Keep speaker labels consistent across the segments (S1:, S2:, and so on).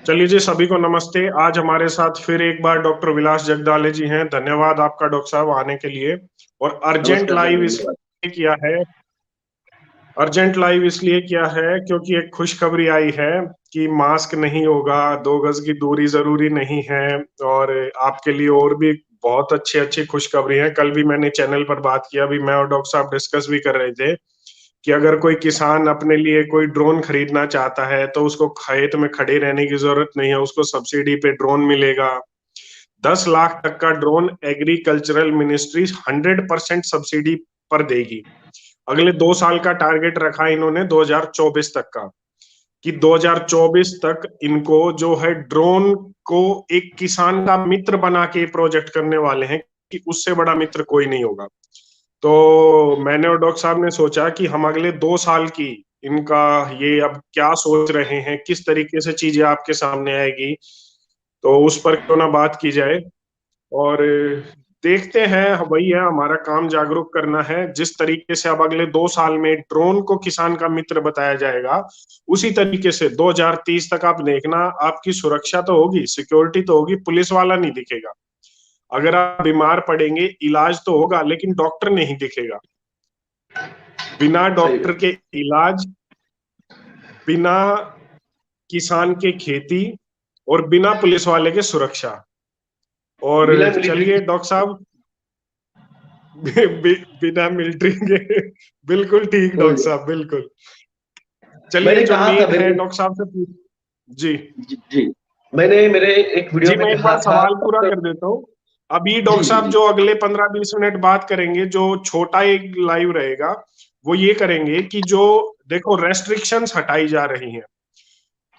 S1: चलिए जी, सभी को नमस्ते। आज हमारे साथ फिर एक बार डॉक्टर विलास जगदाले जी हैं। धन्यवाद आपका डॉक्टर साहब आने के लिए। और अर्जेंट
S2: नमस्कार सर,
S1: लाइव
S2: धन्यवाद।
S1: इसलिए किया है, अर्जेंट लाइव इसलिए किया है क्योंकि एक खुशखबरी आई है कि मास्क नहीं होगा, 2 गज की दूरी जरूरी नहीं है। और आपके लिए और भी बहुत अच्छी अच्छी खुशखबरी है। कल भी मैंने चैनल पर बात किया, अभी मैं और डॉक्टर साहब डिस्कस भी कर रहे थे कि अगर कोई किसान अपने लिए कोई ड्रोन खरीदना चाहता है तो उसको खेत में खड़े रहने की जरूरत नहीं है, उसको सब्सिडी पे ड्रोन मिलेगा। 10 लाख तक का ड्रोन एग्रीकल्चरल मिनिस्ट्री 100% सब्सिडी पर देगी। अगले 2 साल का टारगेट रखा इन्होंने 2024 तक का, कि 2024 तक इनको जो है ड्रोन को एक किसान का मित्र बना के प्रोजेक्ट करने वाले हैं कि उससे बड़ा मित्र कोई नहीं होगा। तो मैंने और डॉक्टर साहब ने सोचा कि हम अगले 2 साल की इनका ये अब क्या सोच रहे हैं, किस तरीके से चीजें आपके सामने आएगी, तो उस पर क्यों ना बात की जाए। और देखते हैं, वही है हमारा काम, जागरूक करना है। जिस तरीके से अब अगले 2 साल में ड्रोन को किसान का मित्र बताया जाएगा, उसी तरीके से 2030 तक आप देखना, आपकी सुरक्षा तो होगी, सिक्योरिटी तो होगी, पुलिस वाला नहीं दिखेगा। अगर आप बीमार पड़ेंगे, इलाज तो होगा लेकिन डॉक्टर नहीं दिखेगा। बिना
S2: सही
S1: डॉक्टर
S2: बात।
S1: के इलाज, बिना किसान के खेती, और बिना पुलिस वाले के सुरक्षा। और
S2: बिना मिलिट्री
S1: चलिए
S2: की।
S1: डॉक्टर साहब, बिना मिलिट्री के बिल्कुल ठीक डॉक्टर साहब, बिल्कुल। चलिए,
S2: मैंने
S1: जो
S2: कहा था
S1: मेन है
S2: मेरे
S1: डॉक्टर साहब से जी।
S2: जी, मैंने मेरे एक वीडियो
S1: जी,
S2: में
S1: मैं एक
S2: कहा
S1: बार
S2: था
S1: सवाल पूरा
S2: डॉक्टर।
S1: कर देता हूँ। अभी
S2: जी
S1: डॉक्टर
S2: जी
S1: साहब
S2: जी।
S1: जो अगले 15-20 मिनट बात करेंगे, जो छोटा एक लाइव रहेगा, वो ये करेंगे कि जो देखो रेस्ट्रिक्शंस हटाई जा रही हैं,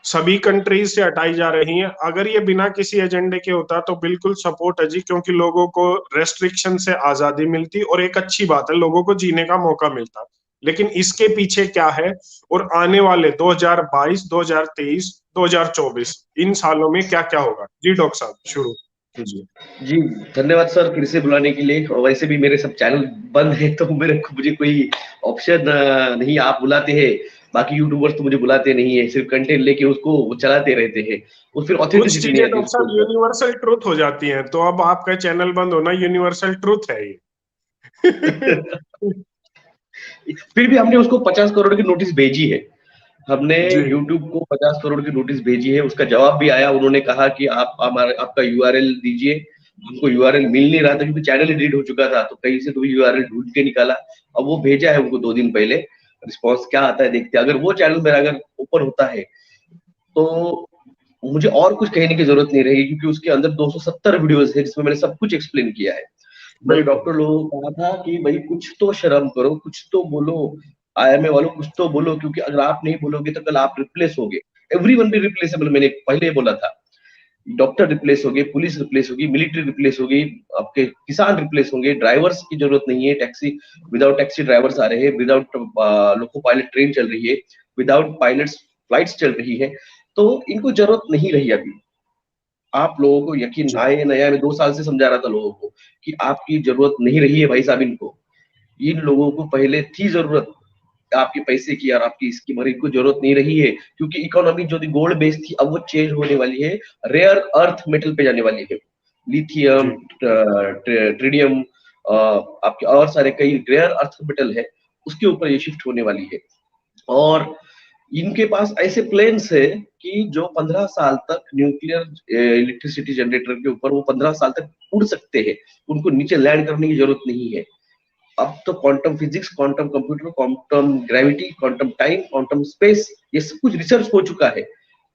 S1: सभी कंट्रीज से हटाई जा रही हैं। अगर ये बिना किसी एजेंडे के होता तो बिल्कुल सपोर्ट है जी, क्योंकि लोगों को रेस्ट्रिक्शन से आजादी मिलती और एक अच्छी बात है, लोगों को जीने का मौका मिलता। लेकिन इसके पीछे क्या है, और आने वाले 2022, 2023, 2024 इन सालों में क्या क्या होगा? जी डॉक्टर साहब, शुरू कीजिए।
S2: जी, धन्यवाद सर फिर से बुलाने के लिए। और वैसे भी मेरे सब चैनल बंद है तो मुझे कोई ऑप्शन नहीं, आप बुलाते हैं। बाकी यूट्यूबर्स तो मुझे बुलाते नहीं है, सिर्फ कंटेंट लेके उसको वो चलाते रहते हैं, वो फिर
S1: कुछ
S2: ऑथेंटिसिटी नहीं
S1: चीजें
S2: आती
S1: डॉक्टर
S2: उसके
S1: साहब
S2: ऊपर।
S1: यूनिवर्सल ट्रूथ हो जाती हैं, तो अब आपका चैनल बंद होना यूनिवर्सल ट्रूथ है ये।
S2: फिर भी हमने उसको 50 करोड़ की नोटिस भेजी है। हमने
S1: जी
S2: यूट्यूब को 50 करोड़ की नोटिस भेजी है, उसका जवाब भी आया। उन्होंने कहा कि आप हमारे आपका यूआरएल दीजिए। हमको यूआरएल मिल नहीं रहा था क्योंकि चैनल ही डिलीट हो चुका था, तो कहीं से तो यूआरएल ढूंढ के निकाला। अब वो भेजा है उनको 2 दिन पहले। रिस्पॉन्स क्या आता है देखते हैं। अगर वो चैनल मेरा अगर ओपन होता है तो मुझे और कुछ कहने की जरूरत नहीं रहेगी, क्योंकि उसके अंदर 270 वीडियोस है जिसमें मैंने सब कुछ एक्सप्लेन किया है। मैंने
S1: बिल्कुल।
S2: डॉक्टर लोगों को कहा था कि भाई कुछ तो शर्म करो, कुछ तो बोलो। आईएमए वालों कुछ तो बोलो, क्योंकि अगर आप नहीं बोलोगे तो कल आप रिप्लेस होगे। एवरीवन भी रिप्लेसेबल, मैंने पहले ही बोला था। डॉक्टर रिप्लेस होंगे, पुलिस रिप्लेस होगी, मिलिट्री रिप्लेस होगी, आपके किसान रिप्लेस होंगे। ड्राइवर्स की जरूरत नहीं है, टैक्सी विदाउट टैक्सी ड्राइवर्स आ रहे हैं, विदाउट लोको पायलट ट्रेन चल रही है, विदाउट पायलट्स फ्लाइट्स चल रही है। तो इनको जरूरत नहीं रही अभी। आप लोगों को यकीन
S1: जी
S2: आए नया, मैं 2 साल से समझा रहा था लोगों को कि आपकी जरूरत नहीं रही है भाई साहब इनको। इन लोगों को पहले थी जरूरत आपके पैसे की और आपकी इसकी, मगर इनको जरूरत नहीं रही है, क्योंकि इकोनॉमी जो थी गोल्ड बेस्ड थी, अब वो चेंज होने वाली है, रेयर अर्थ मेटल पे जाने वाली है। लिथियम,
S1: जी
S2: ट्रिडियम, आपके और सारे कई रेयर अर्थ मेटल है, उसके ऊपर ये शिफ्ट होने वाली है। और इनके पास ऐसे प्लेन्स है कि जो 15 साल तक न्यूक्लियर इलेक्ट्रिसिटी जनरेटर के ऊपर वो 15 साल तक उड़ सकते हैं। उनको नीचे लैंड करने की जरूरत नहीं है। अब तो quantum physics, quantum computer, quantum gravity, quantum time, quantum space, ये सब कुछ रिसर्च हो चुका है।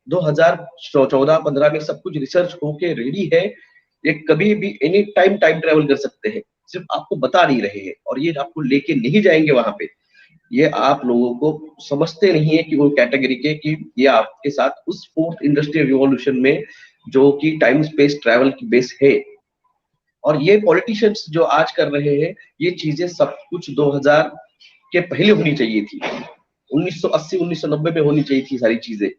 S2: 2014-15 में सब कुछ रिसर्च होके रेडी है। ये कभी भी एनी टाइम टाइम ट्रेवल कर सकते हैं, सिर्फ आपको बता नहीं रहे हैं, और ये आपको लेके नहीं जाएंगे वहां पे। ये आप लोगों को समझते नहीं है कि वो कैटेगरी के, कि ये आपके साथ उस फोर्थ इंडस्ट्रियल रिवॉल्यूशन में, जो कि टाइम स्पेस ट्रैवल की बेस है। और ये पॉलिटिशियंस जो आज कर रहे हैं, ये चीजें सब कुछ 2000 के पहले होनी चाहिए थी। 1980 1990 में होनी चाहिए थी सारी चीजें।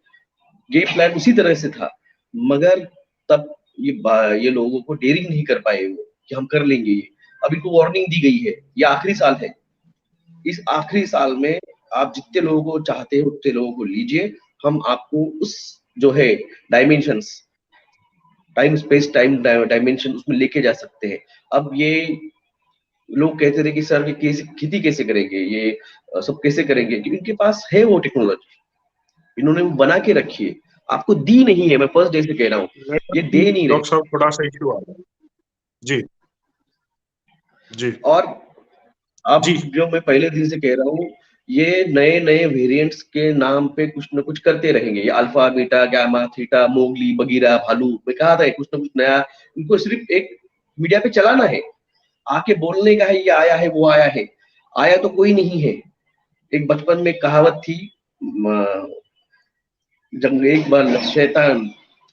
S2: गेम प्लान उसी तरह से था, मगर तब ये लोगों को डेयरिंग नहीं कर पाए वो कि हम कर लेंगे ये। अब इनको वार्निंग दी गई है, ये आखिरी साल है। इस आखिरी साल में आप जितने लोगों को चाहते हैं उतने लोगों को लीजिए। हम आपको उस जो है dimensions, time space time dimension उसमें लेके जा सकते हैं। अब ये लोग कहते थे कि सर ये खेती कैसे करेंगे, ये सब कैसे करेंगे, कि इनके पास है वो टेक्नोलॉजी, इन्होंने वो बना के रखी है, आपको दी नहीं है। मैं फर्स्ट डे से कह रहा हूँ, ये दे नहीं रहे।
S1: डॉक्टर साहब थोड़ा सा इश्यू आ रहा है। जी जी
S2: और अब
S1: जी।
S2: जो मैं पहले दिन से कह रहा हूँ, ये नए नए वेरिएंट्स के नाम पे कुछ ना कुछ करते रहेंगे। ये alpha beta gamma theta Mowgli Bagheera भालू, मैं कहा था कुछ ना कुछ नया, इनको सिर्फ एक मीडिया पे चलाना है, आके बोलने का है, ये आया है वो आया है। आया तो कोई नहीं है। एक बचपन में कहावत थी, जब एक बार शैतान,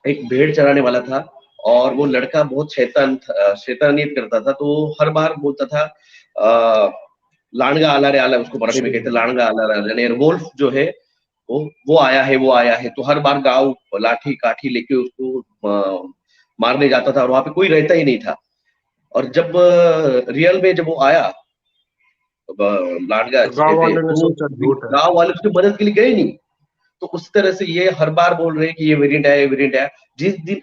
S2: एक भेड़ चराने वाला था, और वो लड़का बहुत शैतानियत करता था, तो हर बार बोलता था आ, लानगा आला रे आला, उसको मराठी में कहते हैं लानगा आला रे आला, यानी वोल्फ जो है वो आया है वो आया है। तो हर बार गाँव लाठी काठी लेके उसको मारने जाता था, और वहां पे कोई रहता ही नहीं था। और जब रियल में जब वो आया, लानगा
S1: तो
S2: जिसे
S1: गांव
S2: कहते हैं,
S1: वाले ने
S2: तो
S1: सोचा झूठ है।
S2: गाँव वाले उसकी मदद के लिए गए नहीं। तो उस तरह से ये हर बार बोल रहे हैं कि ये वेरिएंट आया, ये वेरिएंट आया। जिस दिन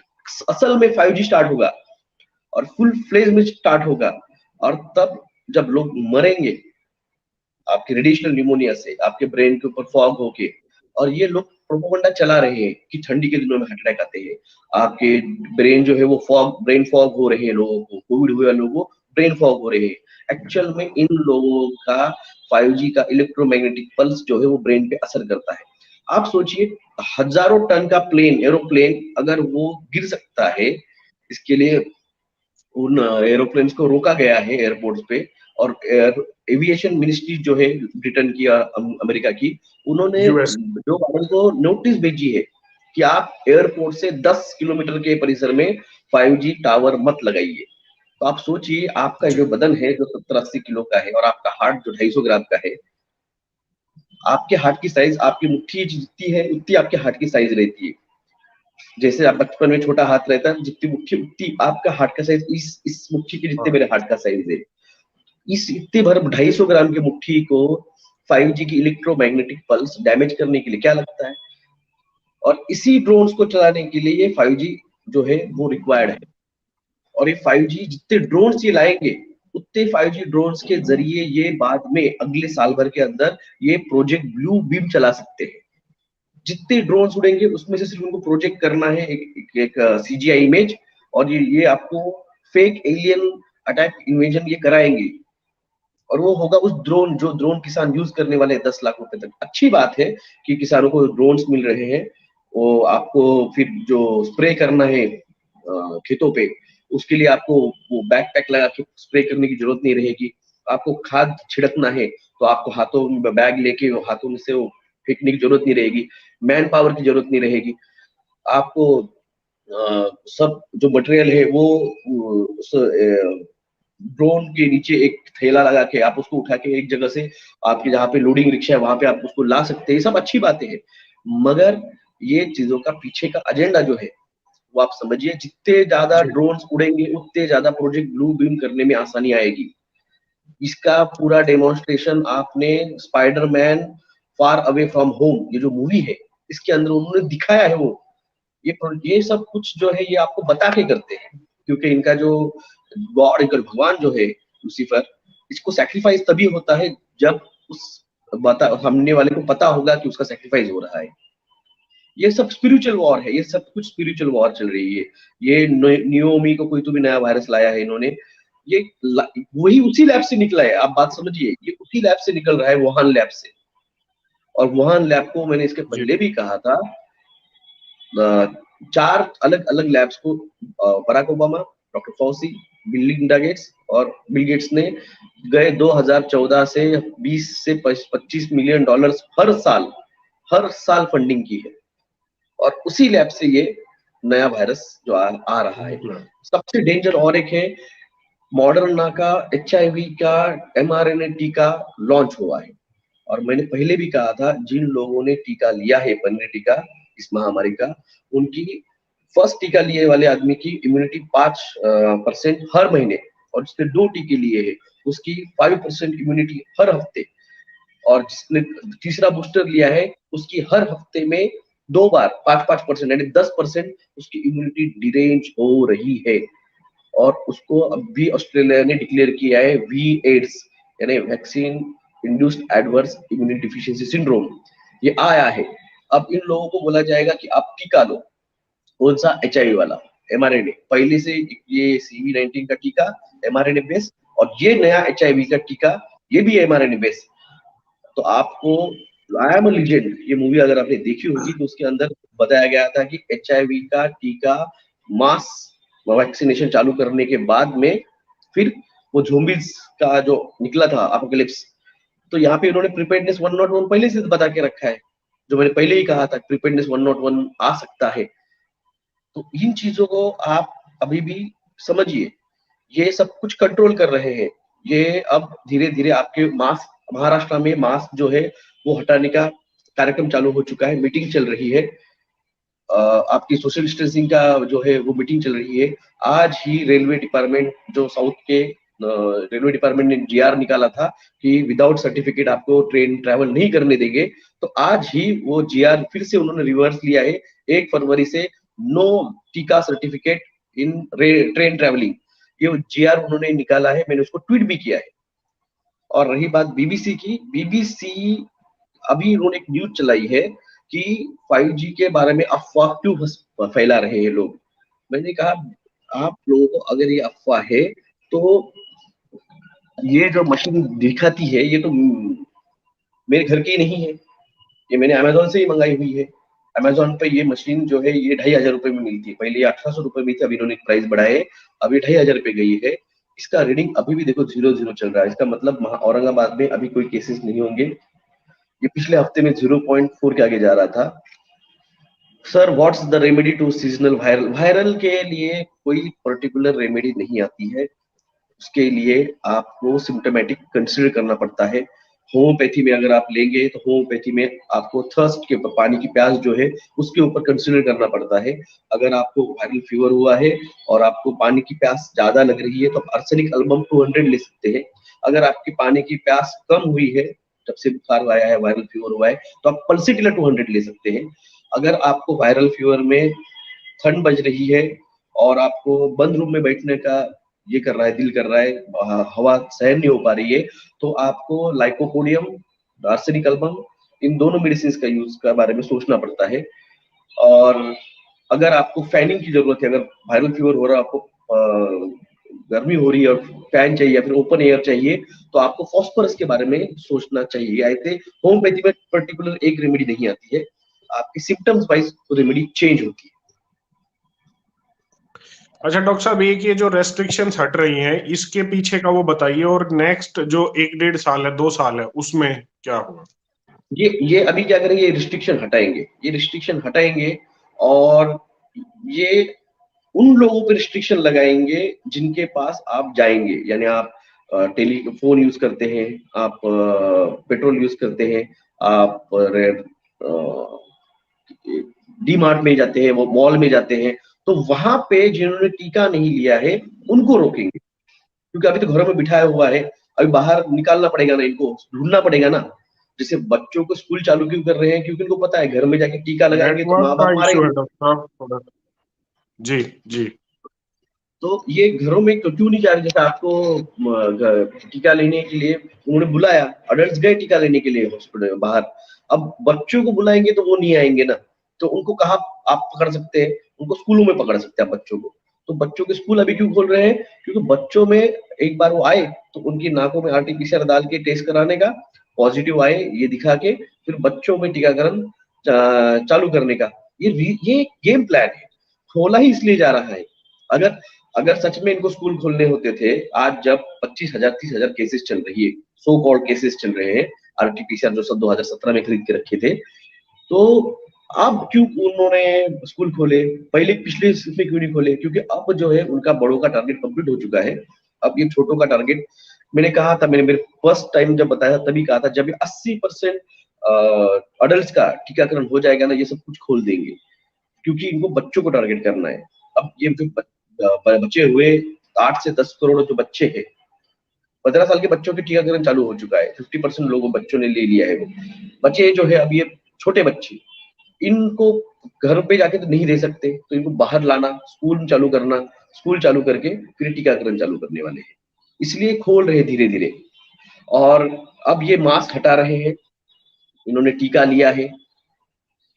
S2: असल में 5G स्टार्ट होगा और फुल फ्लेज में स्टार्ट होगा, और तब जब लोग मरेंगे आपके रेडिएशनल न्यूमोनिया से, आपके ब्रेन के ऊपर फॉग होके, और ये लोग प्रोपोगंडा चला रहे हैं कि ठंडी के दिनों में हार्ट अटैक आते हैं, आपके ब्रेन जो है वो फॉग, ब्रेन फॉग हो रहे हैं लोगों को, कोविड हुए लोगों को ब्रेन फॉग हो रहे हैं। एक्चुअल में इन लोगों का 5G का इलेक्ट्रोमैग्नेटिक पल्स जो है वो ब्रेन पे असर करता है। आप सोचिए, हजारों टन का प्लेन, एरोप्लेन अगर वो गिर सकता है, इसके लिए उन एरोप्लेन्स को रोका गया है एयरपोर्ट्स पे। और एविएशन मिनिस्ट्री जो है ब्रिटेन की, अमेरिका की, उन्होंने
S1: यूएस।
S2: जो बाइडेन को नोटिस भेजी है कि आप एयरपोर्ट से 10 किलोमीटर के परिसर में 5G टावर मत लगाइए। तो आप सोचिए, आपका
S1: जी
S2: जो बदन है जो 70-80 किलो का है, और आपका हार्ट जो 250 ग्राम का है, आपके हार्ट की साइज आपकी मुट्ठी जितनी है उतनी आपके हार्ट की साइज रहती है। जैसे आप बचपन में छोटा हाथ रहता है, जितनी मुट्ठी उतनी आपका हार्ट का साइज, इस मुट्ठी के जितने
S1: हाँ।
S2: मेरे हार्ट का साइज है। इस इतने भर 250 ग्राम की मुट्ठी को 5G की इलेक्ट्रोमैग्नेटिक पल्स डैमेज करने के लिए क्या लगता है? और इसी ड्रोन्स को चलाने के लिए ये 5G जो है वो रिक्वायर्ड है। और ये 5G जितने ड्रोन्स ये लाएंगे, उतने 5G ड्रोन्स के जरिए ये बाद में अगले साल भर के अंदर ये प्रोजेक्ट ब्लू बीम चला सकते हैं। जितने ड्रोन्स उड़ेंगे उसमें से सिर्फ उनको प्रोजेक्ट करना है एक CGI इमेज, और ये आपको फेक एलियन अटैक इन्वेजन ये कराएंगे। और वो होगा उस ड्रोन, जो ड्रोन किसान यूज करने वाले हैं 10 लाख रुपए तक। अच्छी बात है कि किसानों को ड्रोन्स मिल रहे हैं। वो आपको फिर जो स्प्रे करना है खेतों पे, उसके लिए आपको वो बैकपैक लगा के स्प्रे करने की जरूरत नहीं रहेगी। आपको खाद छिड़कना है तो आपको हाथों में बैग लेके हाथों में से वो फेंकने की जरूरत नहीं रहेगी, मैन पावर की जरूरत नहीं रहेगी। आपको सब जो मटेरियल है वो उस ड्रोन के नीचे एक थैला लगा के आप उसको उठा के एक जगह से आपके जहाँ पे लोडिंग रिक्शा है वहां पे आप उसको ला सकते हैं। ये सब अच्छी बातें हैं, मगर ये चीजों का पीछे का एजेंडा जो है वो आप समझिए। जितने ज्यादा
S1: जी
S2: ड्रोन्स उड़ेंगे उतने ज्यादा प्रोजेक्ट ब्लू बीम करने में आसानी आएगी। इसका पूरा डेमोन्स्ट्रेशन आपने Spiderman far away from home, ये जो मूवी है, इसके अंदर उन्होंने दिखाया है। वो ये सब कुछ जो है ये आपको बता के करते हैं, क्योंकि इनका जो गॉड, इनका भगवान जो है लूसीफर, इसको सैक्रिफाइस तभी होता है जब उस बता हमने वाले को पता होगा कि उसका सैक्रिफाइस हो रहा है। ये सब स्पिरिचुअल वॉर है, ये सब कुछ स्पिरिचुअल वॉर चल रही है। ये नियोमी को कोई तो भी नया वायरस लाया है इन्होंने, ये वही उसी लैब से निकला है। आप बात समझिए, ये उसी लैब से निकल रहा है, वुहान लैब से। और वुहान लैब को मैंने इसके
S1: जी
S2: पहले भी कहा था, 4 अलग अलग लैब्स को Barack Obama, doctor Fauci, Melinda Gates और बिल गेट्स ने गए 2014 से 20 से 25 मिलियन डॉलर्स हर साल फंडिंग की है। और उसी लैब से ये नया वायरस जो आ रहा है।
S1: निकला।
S2: सबसे डेंजर और एक है, मॉडर्ना का HIV का mRNA टीका लॉन्च हुआ है। और मैंने पहले भी कहा था, जिन लोगों ने टीका लिया है पन्ने टीका इस महामारी का, उनकी फर्स्ट टीका लिए वाले आदमी की इम्यूनिटी 5% हर महीने, और जिसने 2 टीके लिए हैं उसकी 5% इम्यूनिटी हर हफ्ते, और जिसने तीसरा बूस्टर लिया है उसकी हर हफ्ते में 2 बार 5-5% यानी 10% उसकी इम्यूनिटी डिरेंज हो रही है। और उसको अब भी ऑस्ट्रेलिया ने डिक्लेयर किया है वी एड्स यानी vaccine induced adverse immunity deficiency syndrome, ये आया है। अब इन लोगों को बोला जाएगा कि आप टीका लो, कौन सा, HIV वाला mRNA, पहले से ये CV-19 का टीका mRNA बेस, और ये नया HIV का टीका ये भी mRNA बेस। तो आपको आई एम अ लीजेंड ये मूवी अगर आपने देखी होगी तो उसके अंदर बताया गया था कि HIV का टीका मास वैक्सीनेशन चालू करने के बाद में फिर वो ज़ोंबीज का जो निकला था अपोकलिप्स, तो यहाँ पे इन्होंने प्रिपेयर्डनेस 101 पहले से बता के रखा है, जो मैंने पहले ही कहा था प्रिपेयर्डनेस 101 आ सकता है। तो इन चीजों को आप अभी भी समझिए, ये सब कुछ कंट्रोल कर रहे हैं। ये अब धीरे धीरे आपके मास्क, महाराष्ट्र में मास्क जो है वो हटाने का कार्यक्रम चालू हो चुका है, मीटिंग चल रही है। आपकी सोशल डिस्टेंसिंग का जो है वो मीटिंग चल रही है। आज ही रेलवे डिपार्टमेंट जो साउथ के रेलवे डिपार्टमेंट ने GR निकाला था कि विदाउट सर्टिफिकेट आपको ट्रेन ट्रैवल नहीं करने देंगे, तो आज ही वो GR फिर से उन्होंने रिवर्स लिया है। 1 फरवरी से नो टीका सर्टिफिकेट इन ट्रेन ट्रैवलिंग, ये GR उन्होंने निकाला है, मैंने उसको ट्वीट भी किया है। और रही बात BBC की, BBC अभी उन्होंने एक न्यूज चलाई है कि 5G के बारे में अफवाह क्यों फैला रहे हैं लोग। मैंने कहा आप लोगों को अगर ये अफवाह है तो ये जो मशीन दिखाती है ये तो मेरे घर की नहीं है, ये मैंने अमेजोन से ही मंगाई हुई है। अमेजोन पे ये मशीन जो है ये 2,500 में मिलती है, पहले ये 1,800 रुपए में थी, अभी इन्होंने प्राइस बढ़ाए, अभी 2,500 पे गई है। इसका रीडिंग अभी भी देखो 0-0 चल रहा है, इसका मतलब औरंगाबाद में अभी कोई केसेस नहीं होंगे। ये पिछले हफ्ते में 0.4 के आगे जा रहा था। Sir what's the remedy to seasonal viral, viral के लिए कोई पर्टिकुलर रेमेडी नहीं आती है, उसके लिए आपको सिम्टोमेटिक कंसीडर करना पड़ता है। होम्योपैथी में अगर आप लेंगे तो होम्योपैथी में आपको थर्स्ट के पानी की प्यास जो है उसके ऊपर कंसीडर करना पड़ता है। अगर आपको वायरल फीवर हुआ है और आपको पानी की प्यास ज्यादा लग रही है तो आर्सेनिक एल्बम 200 ले सकते हैं। अगर आपकी पानी की प्यास कम हुई है, जब से बुखार आया है, वायरल फीवर हुआ है, तो आप पल्सिटिला 200 ले सकते हैं। अगर आपको वायरल फीवर में ठंड बज रही है और आपको बंद रूम में बैठने का ये कर रहा है, दिल कर रहा है, हवा सहन नहीं हो पा रही है, तो आपको लाइकोपोडियम, आर्सेनिक एल्बम, इन दोनों मेडिसिन का यूज का बारे में सोचना पड़ता है। और अगर आपको फैनिंग की जरूरत है, अगर वायरल फीवर हो रहा है, आपको गर्मी हो रही है और फैन चाहिए या फिर ओपन एयर चाहिए, तो आपको फॉस्फोरस के बारे में सोचना चाहिए। ऐसे होम्योपैथी में पर्टिकुलर एक रेमेडी नहीं आती है, आपकी सिम्टम्स वाइज रेमेडी चेंज होती है।
S1: अच्छा डॉक्टर साहब, ये जो रेस्ट्रिक्शंस हट रही हैं इसके पीछे का वो बताइए, और नेक्स्ट जो 1-1.5 साल है, 2 साल है, उसमें क्या होगा?
S2: ये अभी क्या करेंगे, रिस्ट्रिक्शन हटाएंगे, ये रिस्ट्रिक्शन हटाएंगे और ये उन लोगों पे रिस्ट्रिक्शन लगाएंगे जिनके पास आप जाएंगे, यानी आप टेलीफोन यूज करते हैं, आप पेट्रोल यूज करते हैं, आप डी मार्ट में जाते हैं, वो मॉल में जाते हैं, तो वहां पे जिन्होंने टीका नहीं लिया है उनको रोकेंगे, क्योंकि अभी तो घरों में बिठाया हुआ है, अभी बाहर निकालना पड़ेगा ना, इनको ढूंढना पड़ेगा ना। जैसे बच्चों को स्कूल चालू क्यों कर रहे हैं, क्योंकि इनको पता है घर में जाके टीका लगाएंगे तो
S1: नेटवर्क
S2: माँ
S1: का
S2: बाप
S1: इशू
S2: मारेंगे।
S1: है डॉक्टर साहब थोड़ा। जी जी।
S2: तो ये घरों में क्यों नहीं जा रहे, जैसे आपको टीका लेने के लिए उन्होंने बुलाया, अडल्ट गए टीका लेने के लिए हॉस्पिटल बाहर, अब बच्चों को बुलाएंगे तो वो नहीं आएंगे ना, तो उनको कहाँ आप पकड़ सकते हैं, उनको स्कूलों में पकड़ सकते हैं बच्चों को। तो बच्चों के स्कूल अभी क्यों खोल रहे हैं, क्योंकि बच्चों में एक बार वो आए तो उनकी नाकों में RT-PCR डाल के टेस्ट कराने का, पॉजिटिव आए ये दिखा के फिर बच्चों में टीकाकरण चालू करने का, ये गेम प्लान है, खोला ही इसलिए जा रहा है। अगर अगर सच में इनको स्कूल खोलने होते थे, आज जब 25,000-30,000 केसेस चल रही है, सो कॉल्ड केसेस चल रहे हैं, RT-PCR जो सब 2017 में खरीद के रखे थे, तो अब क्यों उन्होंने स्कूल खोले, पहले पिछले इसमें क्यों नहीं खोले, क्योंकि अब जो है उनका बड़ों का टारगेट कंप्लीट हो चुका है, अब ये छोटों का टारगेट। मैंने कहा था, मैंने मेरे फर्स्ट टाइम जब बताया तभी कहा था, जब ये 80% अडल्ट का टीकाकरण हो जाएगा ना, ये सब कुछ खोल देंगे, क्योंकि इनको बच्चों को टारगेट करना है। अब ये जो बचे हुए 8 से 10 करोड़ जो बच्चे हैं, 15 साल के बच्चों के टीकाकरण चालू हो चुका है, 50% लोगों बच्चों ने ले लिया है, वो बच्चे जो है अब ये छोटे बच्चे, इनको घर पे जाके तो नहीं रह सकते, तो इनको बाहर लाना, स्कूल चालू करना, स्कूल चालू करके फिर टीकाकरण चालू करने वाले हैं, इसलिए खोल रहे धीरे धीरे। और अब ये मास्क हटा रहे हैं, इन्होंने टीका लिया है,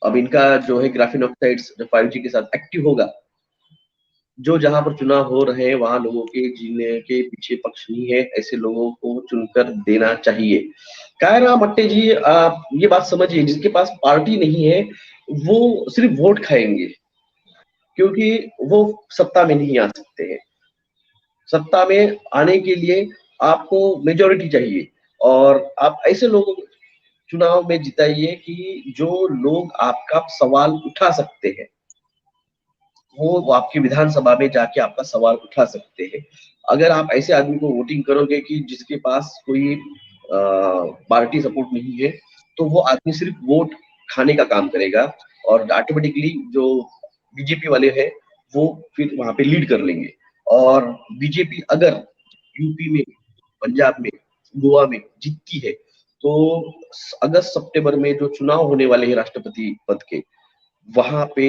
S2: अब इनका जो है ग्राफीन ऑक्साइड्स जो 5G के साथ एक्टिव होगा, जो जहां पर चुनाव हो रहे हैं वहां लोगों के जीने के पीछे पक्ष नहीं है, ऐसे लोगों को चुनकर देना चाहिए। कायरा मट्टे जी, आप ये बात समझिए, जिसके पास पार्टी नहीं है वो सिर्फ वोट खाएंगे, क्योंकि वो सत्ता में नहीं आ सकते हैं। सत्ता में आने के लिए आपको मेजोरिटी चाहिए, और आप ऐसे लोगों को चुनाव में जिताइए कि जो लोग आपका सवाल उठा सकते हैं, वो आपकी विधानसभा में जाके आपका सवाल उठा सकते हैं। अगर आप ऐसे आदमी को वोटिंग करोगे कि जिसके पास कोई पार्टी सपोर्ट नहीं है, तो वो आदमी सिर्फ वोट खाने का काम करेगा, और ऑटोमेटिकली जो बीजेपी वाले हैं वो फिर वहां पे लीड कर लेंगे। और बीजेपी अगर यूपी में, पंजाब में, गोवा में जीतती है, तो अगस्त सितंबर में जो चुनाव होने वाले हैं राष्ट्रपति पद के, वहां पे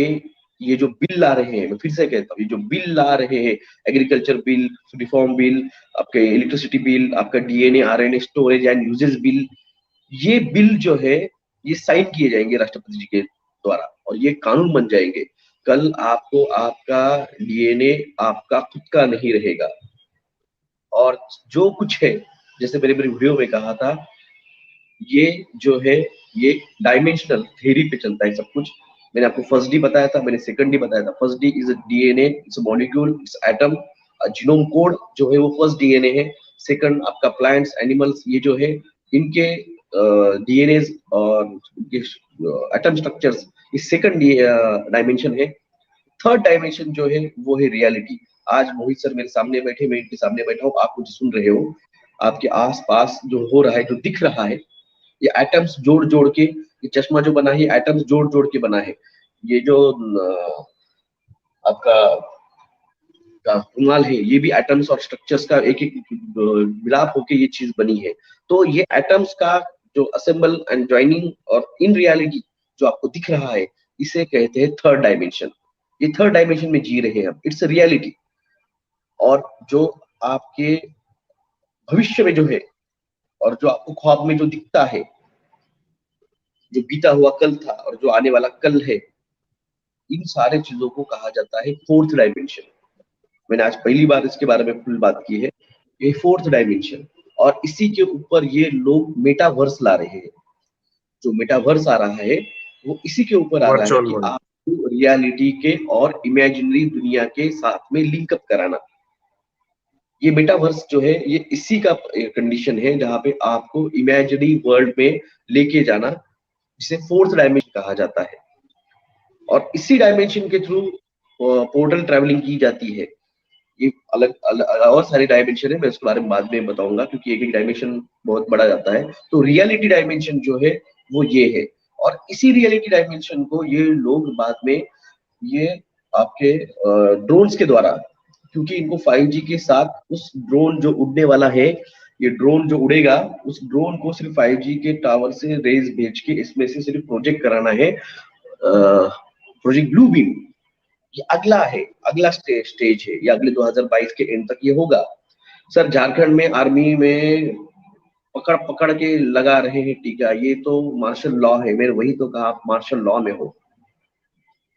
S2: ये जो बिल ला रहे हैं, मैं फिर से कहता हूँ, ये जो बिल ला रहे हैं, एग्रीकल्चर बिल, रिफॉर्म बिल, आपके इलेक्ट्रिसिटी बिल, आपका DNA RNA storage and uses bill, ये बिल जो है ये साइन किए जाएंगे राष्ट्रपति जी के द्वारा, और ये कानून बन जाएंगे। कल आपको आपका डीएनए आपका खुद का नहीं रहेगा, और जो कुछ है, जैसे मेरे मेरे वीडियो में कहा था, ये जो है ये डायमेंशनल थ्योरी पे चलता है सब कुछ। मैंने आपको फर्स्ट डी बताया था, मैंने सेकंड डी बताया था। First D is a DNA, it's a molecule, it's atom. Genome code जो है वो फर्स्ट डीएनए है। सेकंड आपका प्लांट्स, एनिमल्स, ये जो है इनके डीएनए और एटम स्ट्रक्चर्स, ये सेकंड डायमेंशन है। थर्ड डायमेंशन जो है वो है रियलिटी। आज मोहित सर मेरे सामने बैठे, मैं इनके सामने बैठा हूँ, आप मुझे सुन रहे हो, आपके आसपास जो हो रहा है, जो दिख रहा है, ये एटम्स जोड़ जोड़ के, ये चश्मा जो बना है एटम्स जोड़ जोड़ के बना है। ये जो आपका रुमाल है, ये भी एटम्स और स्ट्रक्चर्स का एक एक मिलाप होके ये चीज बनी है। तो ये एटम्स का जो असेंबल एंड ज्वाइनिंग और इन रियलिटी जो आपको दिख रहा है, इसे कहते हैं थर्ड डायमेंशन। ये थर्ड डायमेंशन में जी रहे हैं हम, इट्स रियलिटी। और जो आपके भविष्य में जो है, और जो आपको ख्वाब में जो दिखता है, जो बीता हुआ कल था और जो आने वाला कल है, इन सारे चीजों को कहा जाता है फोर्थ डायमेंशन। मैंने आज पहली बार इसके बारे में फुल बात की है, ये फोर्थ डायमेंशन। और इसी के ऊपर ये लोग मेटावर्स ला रहे हैं। जो मेटावर्स आ रहा है वो इसी के ऊपर आ रहा है
S1: वर्चुअल
S2: कि
S1: वर्ल्ड।
S2: आपको रियलिटी के और इमेजिनरी दुनिया के साथ में लिंकअप कराना। ये मेटावर्स जो है ये इसी का कंडीशन है, जहां पे आपको इमेजिनरी वर्ल्ड में लेके जाना, जिसे फोर्थ डायमेंशन कहा जाता है। और इसी डायमेंशन के थ्रू पोर्टल ट्रैवलिंग की जाती है। ये अलग अलग और सारे डायमेंशन है, मैं उसके बारे में बाद में बताऊंगा, क्योंकि एक एक डायमेंशन बहुत बड़ा जाता है। तो रियलिटी डायमेंशन जो है वो ये है। और इसी रियलिटी डायमेंशन को ये लोग बाद में ये आपके ड्रोन्स के द्वारा, क्योंकि इनको 5G के साथ उस ड्रोन जो उड़ने वाला है, ये ड्रोन जो उड़ेगा, उस ड्रोन को सिर्फ 5G के टावर से रेज भेज के इसमें से सिर्फ प्रोजेक्ट कराना है, प्रोजेक्ट ब्लू बीम। ये अगला है, अगला स्टेज है, ये अगले 2022 के एंड तक ये होगा। सर झारखंड में आर्मी में पकड़ पकड़ के लगा रहे हैं टीका, ये तो मार्शल लॉ है। मैंने वही तो कहा, आप मार्शल लॉ में हो।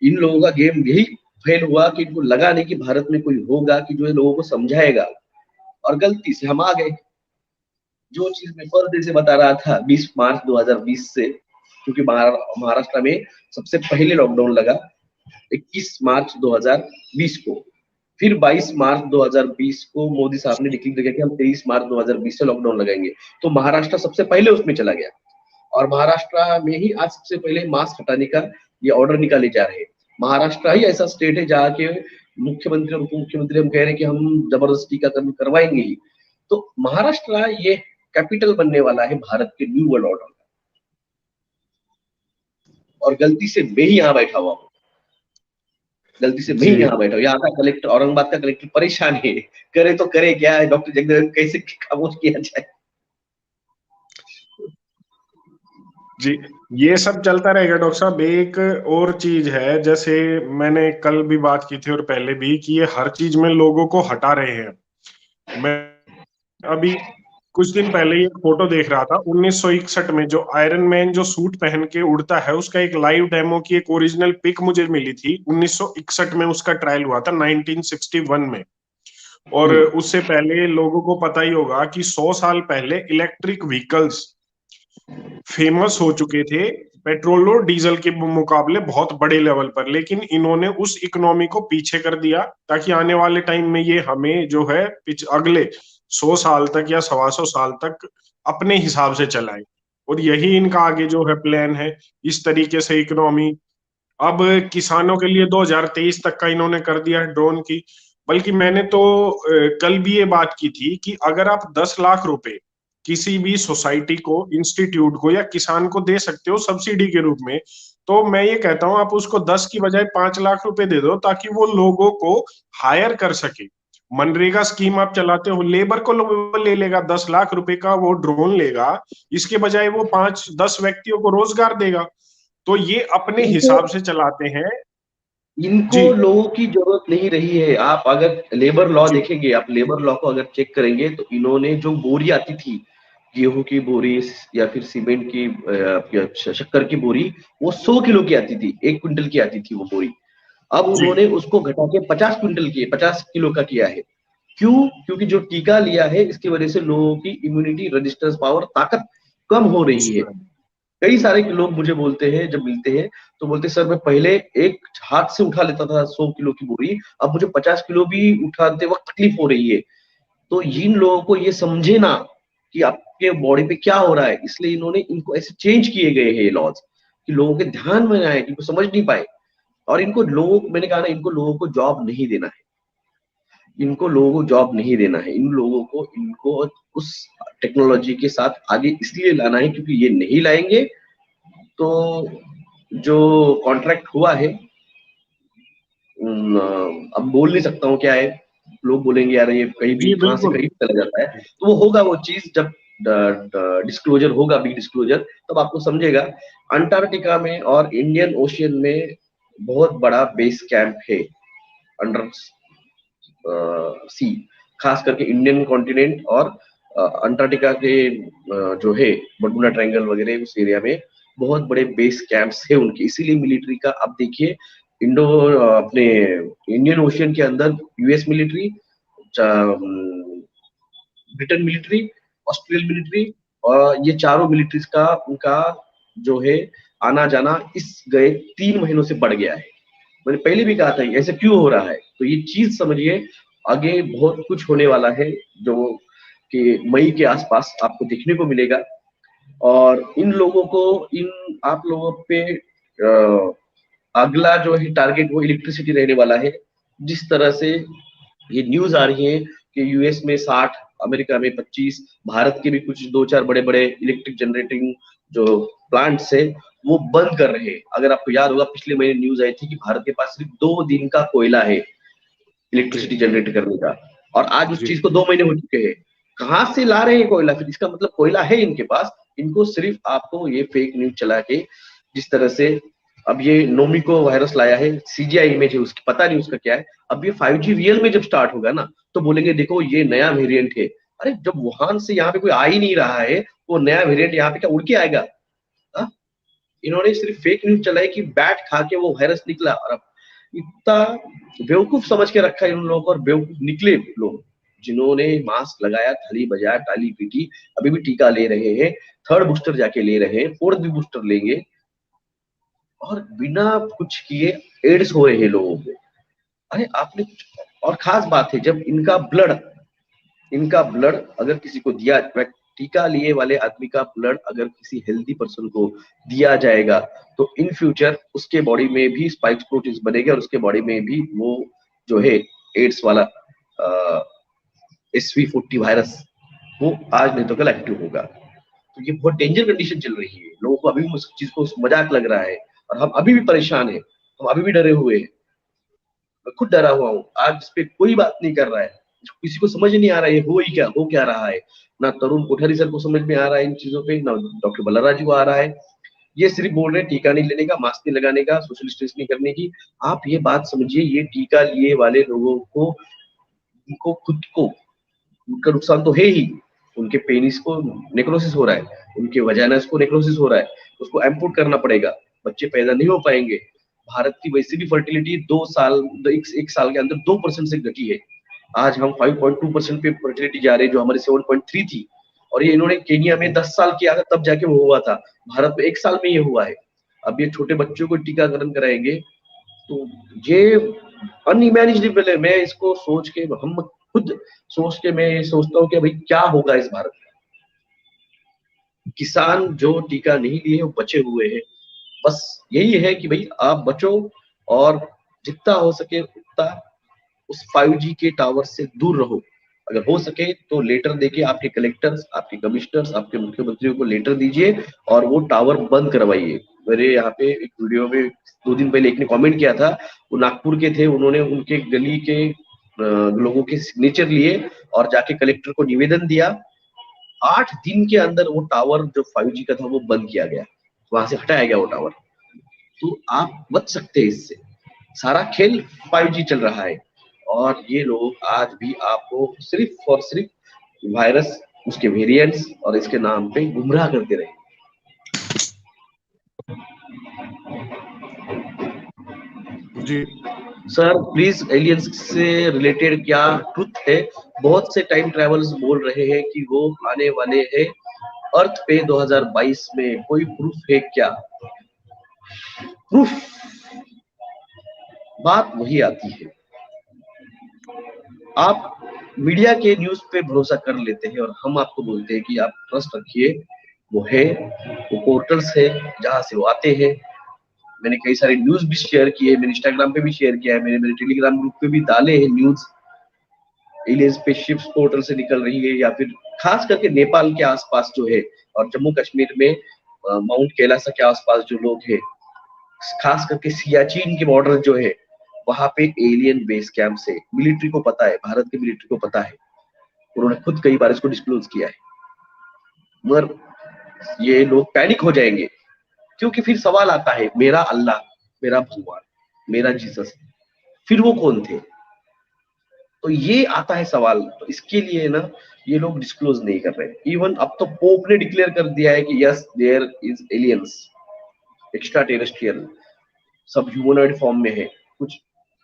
S2: इन लोगों का गेम यही फेल हुआ कि इनको लगा नहीं कि भारत में कोई होगा कि जो इन लोगों को समझाएगा, और गलती से हम आ गए। जो चीज मैं फर्स्ट डे से बता रहा था 20 मार्च 2020 से, क्योंकि महाराष्ट्र में सबसे पहले लॉकडाउन लगा 21 मार्च 2020 को। फिर 22 मार्च 2020 को मोदी साहब ने डिक्लेयर किया कि हम 23 मार्च 2020 से लॉकडाउन लगाएंगे। तो महाराष्ट्र सबसे पहले उसमें चला गया, और महाराष्ट्र में ही आज सबसे पहले मास्क हटाने का ये ऑर्डर निकाले जा रहे हैं। महाराष्ट्र ही ऐसा स्टेट है जहाँ के मुख्यमंत्री और उप मुख्यमंत्री हम कह रहे हैं कि हम जबरदस्ती टीकाकरण करवाएंगे ही। तो महाराष्ट्र ये कैपिटल बनने वाला है भारत के न्यू वर्ल्ड ऑर्डर का। और गलती से मैं ही यहाँ बैठा हुआ हूँ, गलती से मैं ही
S1: जी,
S2: यहाँ बैठा हूँ। यहाँ का कलेक्टर, औरंगाबाद का कलेक्टर परेशान है, करे तो करे क्या, डॉक्टर जगदीश कैसे खामोश किया जाए।
S1: जी, ये सब चलता रहेगा डॉक्टर साहब। एक और चीज है, जैसे मैंने कल भी बात की थी और पहले भी, कि ये हर चीज में लोगों को हटा रहे हैं। मैं अभी कुछ दिन पहले ही एक फोटो देख रहा था, 1961 में जो आयरन मैन जो सूट पहन के उड़ता है, उसका एक लाइव डेमो की एक ओरिजिनल पिक मुझे मिली थी। 1961 में उसका ट्रायल हुआ था, 1961 में। और
S2: हम्म।
S1: उससे पहले लोगों को पता ही होगा कि 100 साल पहले इलेक्ट्रिक व्हीकल्स फेमस हो चुके थे पेट्रोल और डीजल के मुकाबले बहुत बड़े लेवल पर, लेकिन इन्होंने उस इकोनॉमी को पीछे कर दिया, ताकि आने वाले टाइम में ये हमें जो है अगले 100 साल तक या 125 साल तक अपने हिसाब से चलाए। और यही इनका आगे जो है प्लान है, इस तरीके से इकोनॉमी। अब किसानों के लिए 2023 तक का इन्होंने कर दिया है ड्रोन की। बल्कि मैंने तो कल भी ये बात की थी कि अगर आप 10 लाख रुपए किसी भी सोसाइटी को, इंस्टीट्यूट को या किसान को दे सकते हो सब्सिडी के रूप में, तो मैं ये कहता हूं आप उसको 10 की बजाय 5 लाख रुपए दे दो, ताकि वो लोगों को हायर कर सके। मनरेगा स्कीम आप चलाते हो, लेबर को ले लेगा, 10 लाख रुपए का वो ड्रोन लेगा, इसके बजाय वो 5-10 व्यक्तियों को रोजगार देगा। तो ये अपने
S2: इनको
S1: हिसाब से चलाते हैं।
S2: इनको
S1: जी।
S2: लोगों की जरूरत नहीं रही है। आप अगर लेबर लॉ
S1: जी।
S2: देखेंगे, आप लेबर लॉ को अगर चेक करेंगे, तो इन्होंने जो बोरी आती थी, गेहूं की बोरी या फिर सीमेंट की या शक्कर की बोरी, वो 100 किलो की आती थी, 1 क्विंटल की आती थी वो बोरी। अब
S1: जी।
S2: उन्होंने उसको घटा के 50 क्विंटल की, 50 किलो का किया है। क्यों? क्योंकि जो टीका लिया है, इसकी वजह से लोगों की इम्यूनिटी, रेजिस्टेंस पावर, ताकत कम हो रही है। कई सारे लोग मुझे बोलते हैं, जब मिलते हैं तो बोलते हैं, सर मैं पहले एक हाथ से उठा लेता था 100 किलो की बोरी, अब मुझे 50 किलो भी उठाते वक्त तकलीफ हो रही है। तो इन लोगों को ये समझे ना कि आपके बॉडी पे क्या हो रहा है, इसलिए इन्होंने इनको ऐसे चेंज किए गए हैं लॉज, कि लोगों के ध्यान में आए, इनको समझ नहीं पाए। और इनको लोगों, मैंने कहा ना, इनको लोगों को जॉब नहीं देना है। इनको लोगों को जॉब नहीं देना है, इन लोगों को, इनको उस टेक्नोलॉजी के साथ आगे इसलिए लाना है, क्योंकि ये नहीं लाएंगे तो जो कॉन्ट्रैक्ट हुआ है, अब बोल नहीं सकता हूँ क्या है। लोग बोलेंगे यार ये कहीं भी,
S1: जी
S2: कहाँ से
S1: बिल्कुल।
S2: कहीं चला जाता है। तो वो होगा, वो चीज जब डिस्क्लोजर होगा, बिग डिस्क्लोजर, तब आपको समझेगा। अंटार्कटिका में और इंडियन ओशियन में बहुत बड़ा बेस कैंप है, अंडर सी, खास करके इंडियन कॉन्टिनेंट और अंटार्कटिका के जो है बर्मुडा ट्रायंगल वगैरह उस एरिया में बहुत बड़े बेस कैंप्स है उनके। इसीलिए मिलिट्री का आप देखिए, इंडो अपने इंडियन ओशियन के अंदर US military, Britain military, Australian military, और ये चारों मिलिट्रीज का उनका जो है आना जाना इस गए 3 महीनों से बढ़ गया है। मैंने पहले भी कहा था ऐसे क्यों हो रहा है, तो ये चीज समझिए, आगे बहुत कुछ होने वाला है, जो कि मई के आसपास आपको देखने को मिलेगा। और इन लोगों को, इन आप लोगों पे अगला जो है टारगेट वो इलेक्ट्रिसिटी रहने वाला है। जिस तरह से ये न्यूज आ रही है कि यूएस में 60, अमेरिका में 25, भारत के भी कुछ 2-4 बड़े बड़े इलेक्ट्रिक जनरेटिंग जो प्लांट्स है वो बंद कर रहे हैं। अगर आपको याद होगा, पिछले महीने न्यूज आई थी कि भारत के पास सिर्फ 2 दिन का कोयला है
S1: जी।
S2: इलेक्ट्रिसिटी जनरेट करने का, और आज उस
S1: जी।
S2: चीज को 2 महीने हो चुके हैं। कहाँ से ला रहे हैं कोयला? फिर इसका मतलब कोयला है इनके पास। इनको सिर्फ आपको ये फेक न्यूज चला के, जिस तरह से अब ये नोमिको वायरस लाया है, सीजीआई इमेज है उसकी, पता नहीं उसका क्या है। अब ये 5G रियल में जब स्टार्ट होगा ना, तो बोलेंगे देखो ये नया वेरिएंट है। अरे जब वुहान से यहाँ पे कोई आ ही नहीं रहा है, वो नया वेरिएंट यहाँ पे क्या उड़ के आएगा? हा? इन्होंने सिर्फ फेक न्यूज चलाई कि बैट खा के वो वायरस निकला, और अब इतना बेवकूफ समझ के रखा है इन लोगों को। और बेवकूफ निकले लोग जिन्होंने मास्क लगाया, थाली बजाया, टाली पीटी, अभी भी टीका ले रहे हैं, थर्ड बूस्टर जाके ले रहे हैं, फोर्थ भी बूस्टर लेंगे, और बिना कुछ किए एड्स हो रहे हैं लोगों को। अरे आपने कुछ, और खास बात है, जब इनका ब्लड अगर किसी को दिया, टीका लिए वाले आदमी का ब्लड अगर किसी हेल्दी पर्सन को दिया जाएगा, तो इन फ्यूचर उसके बॉडी में भी स्पाइक प्रोटीन्स बनेंगे, और उसके बॉडी में भी वो जो है एड्स वाला SV40 वायरस, वो आज नहीं तो कल एक्टिव होगा। तो ये बहुत डेंजर कंडीशन चल रही है। लोगों को अभी भी उस चीज को मजाक लग रहा है, और हम अभी भी परेशान है, हम अभी भी डरे हुए हैं। मैं खुद डरा हुआ हूँ, आज इस पे कोई बात नहीं कर रहा है। किसी को समझ नहीं आ रहा है हो क्या रहा है। ना तरुण कोठारी सर को समझ में आ रहा है इन चीजों पे, ना डॉक्टर बल्लाराज जी को आ रहा है। ये सिर्फ बोल रहे हैं टीका नहीं लेने का, मास्क नहीं लगाने का, सोशल डिस्टेंस नहीं करने की। आप ये बात समझिए, ये टीका लिए वाले लोगों को, उनको खुद को, उनका नुकसान तो है ही, उनके पेनिस को नेक्रोसिस हो रहा है, उनके वजाइनस को नेक्रोसिस हो रहा है, उसको एम्पूट करना पड़ेगा, बच्चे पैदा नहीं हो पाएंगे। भारत की वैसे भी फर्टिलिटी 2 साल, एक साल के अंदर 2% से घटी है। आज हम 5.2% पे फर्टिलिटी जा रहे हैं, जो हमारी 7.3 थी। और ये इन्होंने केनिया में 10 साल किया था, तब जाके वो हुआ था। भारत में 1 साल में ये हुआ है। अब ये छोटे बच्चों को टीकाकरण कराएंगे, तो ये अनइमेजिनेबल है। मैं इसको सोच के, हम खुद सोच के मैं सोचता हूँ कि भाई क्या होगा इस भारत में। किसान जो टीका नहीं लिए वो बचे हुए हैं। बस यही है कि भाई आप बचो, और जितना हो सके उतना उस 5G के टावर से दूर रहो। अगर हो सके तो लेटर देके आपके कलेक्टर्स, आपके कमिश्नर्स, आपके मुख्यमंत्रियों को लेटर दीजिए और वो टावर बंद करवाइए। मेरे यहाँ पे एक वीडियो में 2 दिन पहले एक ने कमेंट किया था, वो नागपुर के थे, उन्होंने उनके गली के लोगों के सिग्नेचर लिए और जाके कलेक्टर को निवेदन दिया। 8 दिन के अंदर वो टावर जो 5G का था वो बंद किया गया, वहां से हटाया गया वो टावर। तो आप बच सकते हैं इससे। सारा खेल 5G चल रहा है, और ये लोग आज भी आपको सिर्फ और सिर्फ वायरस, उसके वेरिएंट्स और इसके नाम पे गुमराह करते रहे।
S1: जी
S2: सर प्लीज, एलियंस से रिलेटेड क्या ट्रुथ है? बहुत से टाइम ट्रेवल्स बोल रहे हैं कि वो आने वाले हैं अर्थ पे 2022 में। कोई प्रूफ है क्या? प्रूफ, बात वही आती है, आप मीडिया के न्यूज पे भरोसा कर लेते हैं और हम आपको बोलते हैं कि आप ट्रस्ट रखिए। वो है, वो पोर्टल्स है जहां से वो आते हैं। मैंने कई सारे न्यूज भी शेयर किए, मैंने इंस्टाग्राम पे भी शेयर किया है, मैंने मेरे टेलीग्राम ग्रुप पे भी डाले हैं न्यूज। एलियन स्पेसशिप्स पोर्टल से निकल रही है, या फिर खास करके नेपाल के आसपास जो है, और जम्मू कश्मीर में माउंट कैलासा के आसपास जो लोग हैं, खास करके सियाचिन के बॉर्डर जो है, वहां पे एलियन बेस कैंप से मिलिट्री को पता है, भारत की मिलिट्री को पता है। उन्होंने खुद कई बार इसको डिस्क्लोज किया है। मगर ये लोग पैनिक हो जाएंगे, क्योंकि फिर सवाल आता है, मेरा अल्लाह, मेरा भगवान, मेरा जीसस, फिर वो कौन थे? तो ये आता है सवाल। तो इसके लिए ना ये लोग डिस्क्लोज नहीं कर रहे। इवन अब तो पोप ने डिक्लेयर कर दिया है कि yes, there is aliens, extraterrestrial. सब ह्यूमनॉइड फॉर्म में है, कुछ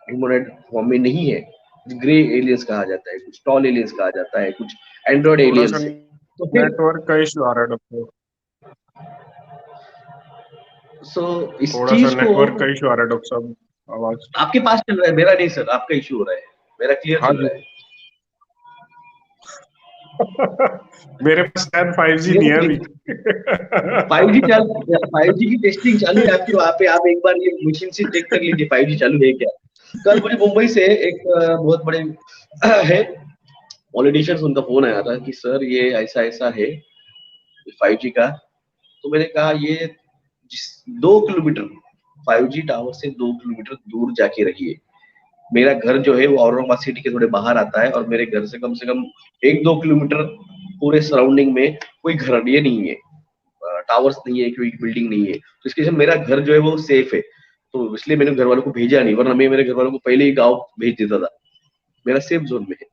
S2: ह्यूमनॉइड फॉर्म में नहीं है। ग्रे एलियंस कहा जाता है, कुछ टॉल एलियंस कहा जाता है, कुछ एंड्रॉइड
S1: थोड़ा सा
S2: एलियंस है। तो फिर
S1: नेटवर्क का इशू आ रहा है डॉक्टर,
S2: इस
S1: थोड़ा सा
S2: चीज को,
S1: नेटवर्क का इशू आ रहा है डॉक्टर साहब, आवाज।
S2: आपके पास चल रहा है, मेरा नहीं सर, आपका इशू हो रहा है, मेरा क्लियर
S1: हाँ
S2: चल
S1: जी।
S2: रहा है।
S1: मेरे पास शायद 5G नहीं है अभी।
S2: 5G की टेस्टिंग चालू है आपकी वहां पे। आप एक बार ये मशीन से चेक कर लीजिए 5G चालू है क्या। कल मुझे मुंबई से एक बहुत बड़े है पॉलिटिशियंस, उनका फोन आया था कि सर ये ऐसा ऐसा है 5G का। तो मैंने कहा ये जिस 2 किलोमीटर 5G टावर से 2 किलोमीटर दूर जाके रहिए। मेरा घर जो है वो औरंगाबाद सिटी के थोड़े बाहर आता है, और मेरे घर से कम 1-2 किलोमीटर पूरे सराउंडिंग में कोई घर ये नहीं है, टावर्स नहीं है, कोई बिल्डिंग नहीं है। तो इसके लिए मेरा घर जो है वो सेफ है। तो इसलिए मैंने घर वालों को भेजा नहीं, वरना मैं मेरे घर वालों को पहले ही गाँव भेज देता था। मेरा सेफ जोन में है।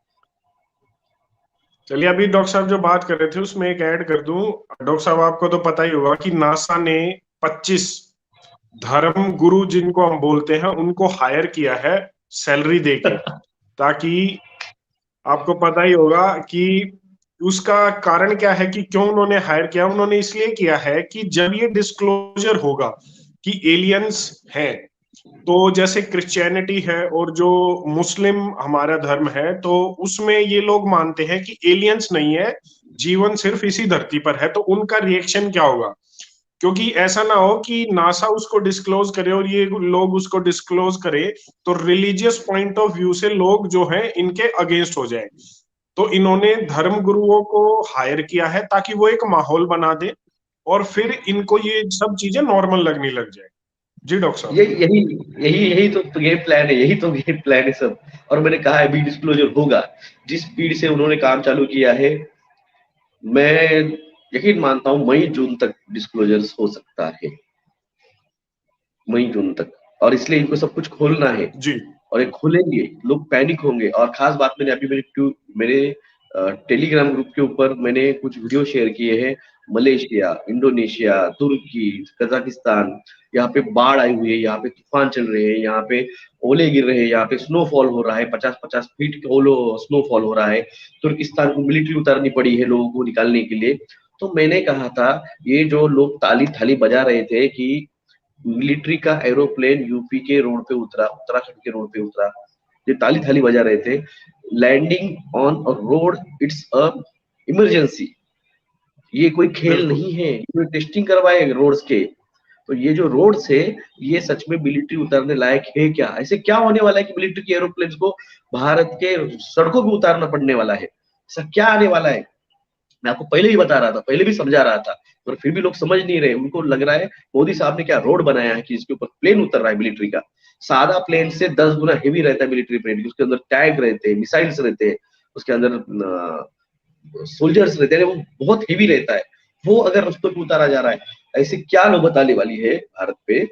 S1: चलिए, अभी डॉक्टर साहब जो बात कर रहे थे उसमें एक ऐड कर दूं। डॉक्टर साहब, आपको तो पता ही होगा कि नासा ने 25 धर्म गुरु, जिनको हम बोलते हैं, उनको हायर किया है सैलरी देके, ताकि, आपको पता ही होगा कि उसका कारण क्या है कि क्यों उन्होंने हायर किया। उन्होंने इसलिए किया है कि जब ये डिस्क्लोजर होगा कि एलियंस हैं, तो जैसे क्रिश्चियनिटी है और जो मुस्लिम हमारा धर्म है, तो उसमें ये लोग मानते हैं कि एलियंस नहीं है, जीवन सिर्फ इसी धरती पर है। तो उनका रिएक्शन क्या होगा? क्योंकि ऐसा ना हो कि नासा उसको डिस्क्लोज करे और ये लोग उसको डिस्क्लोज करे, तो रिलीजियस पॉइंट ऑफ व्यू से लोग जो हैं इनके अगेंस्ट हो जाए। तो इन्होंने धर्म गुरुओं को हायर किया है ताकि वो एक माहौल बना दे और फिर इनको ये सब चीजें नॉर्मल लगने लग जाए। जी डॉक्टर साहब।
S2: यही यही यही तो गेम प्लान है, यही तो गेम प्लान है सब। और मैंने कहा है अभी डिस्क्लोजर होगा। जिस स्पीड से उन्होंने काम चालू किया है, मैं यकीन मानता हूँ मई जून तक डिस्क्लोजर हो सकता है। मई जून तक, और इसलिए इनको सब कुछ खोलना है।
S1: जी
S2: और ये खोलेंगे, लोग पैनिक होंगे। और खास बात, मैंने अभी मेरे टेलीग्राम ग्रुप के ऊपर मैंने कुछ वीडियो शेयर किए हैं। मलेशिया, इंडोनेशिया, तुर्की, कजाकिस्तान, यहाँ पे बाढ़ आई हुई है, यहाँ पे तूफान चल रहे हैं, यहाँ पे ओले गिर रहे हैं, यहाँ पे स्नोफॉल हो रहा है, 50-50 फीट के ओलो स्नोफॉल हो रहा है। तुर्किस्तान को मिलिट्री उतारनी पड़ी है लोगों को निकालने के लिए। तो मैंने कहा था, ये जो लोग ताली थाली बजा रहे थे कि मिलिट्री का एरोप्लेन यूपी के रोड पे उतरा, उत्तराखंड के रोड पे उतरा, ये ताली थाली बजा रहे थे। Landing on a road, it's a emergency. ये कोई खेल
S1: बिल्कुल।
S2: नहीं है, ये टेस्टिंग करवाए रोड्स के। तो ये जो रोड्स है, ये सच में मिलिट्री उतारने लायक है क्या? ऐसे क्या होने वाला है कि मिलिट्री के एरोप्लेन को भारत के सड़कों पे उतारना पड़ने वाला है? ऐसा क्या आने वाला है? मैं आपको पहले ही बता रहा था, पहले भी समझा रहा था, पर फिर भी लोग समझ नहीं रहे। उनको लग रहा है मोदी साहब ने क्या रोड बनाया है कि इसके ऊपर प्लेन उतर रहा है मिलिट्री का। सादा प्लेन से 10 गुना हेवी रहता है मिलिट्री प्लेन, उसके अंदर टैंक रहते हैं, मिसाइल्स रहते हैं, उसके अंदर सोल्जर्स रहते हैं, वो बहुत हेवी रहता है। वो अगर रस्तों पे उतारा जा रहा है, ऐसे क्या नौबत आने वाली है भारत पे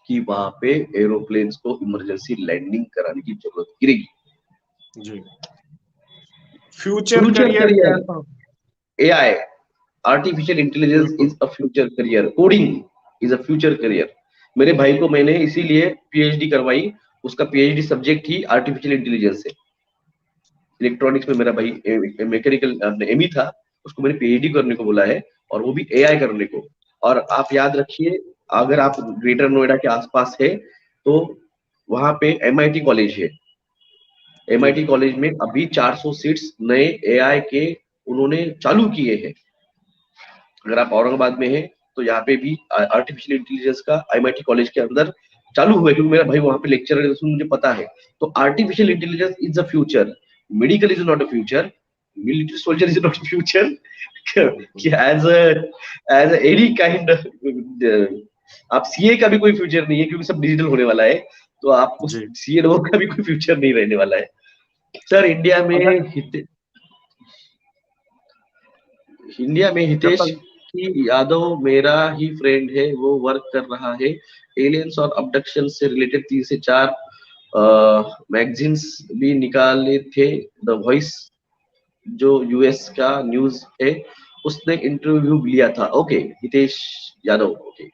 S2: कि वहां पे एरोप्लेन्स को इमरजेंसी लैंडिंग कराने की जरूरत गिरेगी।
S1: जी। फ्यूचर
S2: फ्यूचर
S1: करियर
S2: करियर,
S1: कैसा?
S2: एआई, आर्टिफिशियल इंटेलिजेंस
S1: बिल्कुल।
S2: Is a future career, coding is a future career. मेरे भाई को मैंने इसीलिए पीएचडी करवाई, उसका पीएचडी सब्जेक्ट ही आर्टिफिशियल इंटेलिजेंस है। इलेक्ट्रॉनिक्स में मेरा भाई मैकेनिकल एमई था, उसको मैंने पीएचडी करने को बोला है, और वो भी एआई करने को। और आप याद रखिए, अगर आप ग्रेटर नोएडा के आसपास है तो वहां पे एमआईटी कॉलेज है।
S1: जी
S2: एमआईटी कॉलेज में अभी 400 सीट्स नए एआई के उन्होंने चालू किए हैं। अगर आप औरंगाबाद में हैं तो यहाँ पे भी आर्टिफिशियल इंटेलिजेंस का एमआईटी कॉलेज के अंदर चालू हुआ है, क्योंकि मेरा भाई वहां पे लेक्चर है, तो मुझे पता है। तो artificial intelligence is a future, medical is not a future, military soldier is not a future.
S1: बिल्कुल।
S2: कि एज एनी काइंड, आप सीए का भी कोई फ्यूचर नहीं है, क्योंकि सब डिजिटल होने वाला है। तो आप उस
S1: जी।
S2: सीए लोगों का भी कोई फ्यूचर नहीं रहने वाला है। सर,
S1: अगर जब
S2: हितेश
S1: तक
S2: की यादव मेरा ही फ्रेंड है, वो वर्क कर रहा है एलियंस और अबडक्शन से रिलेटेड 3 से 4 मैगजीन्स भी निकाले थे। द वॉइस जो यूएस का न्यूज है, उसने इंटरव्यू लिया था। Okay, Hitesh Yadav, okay.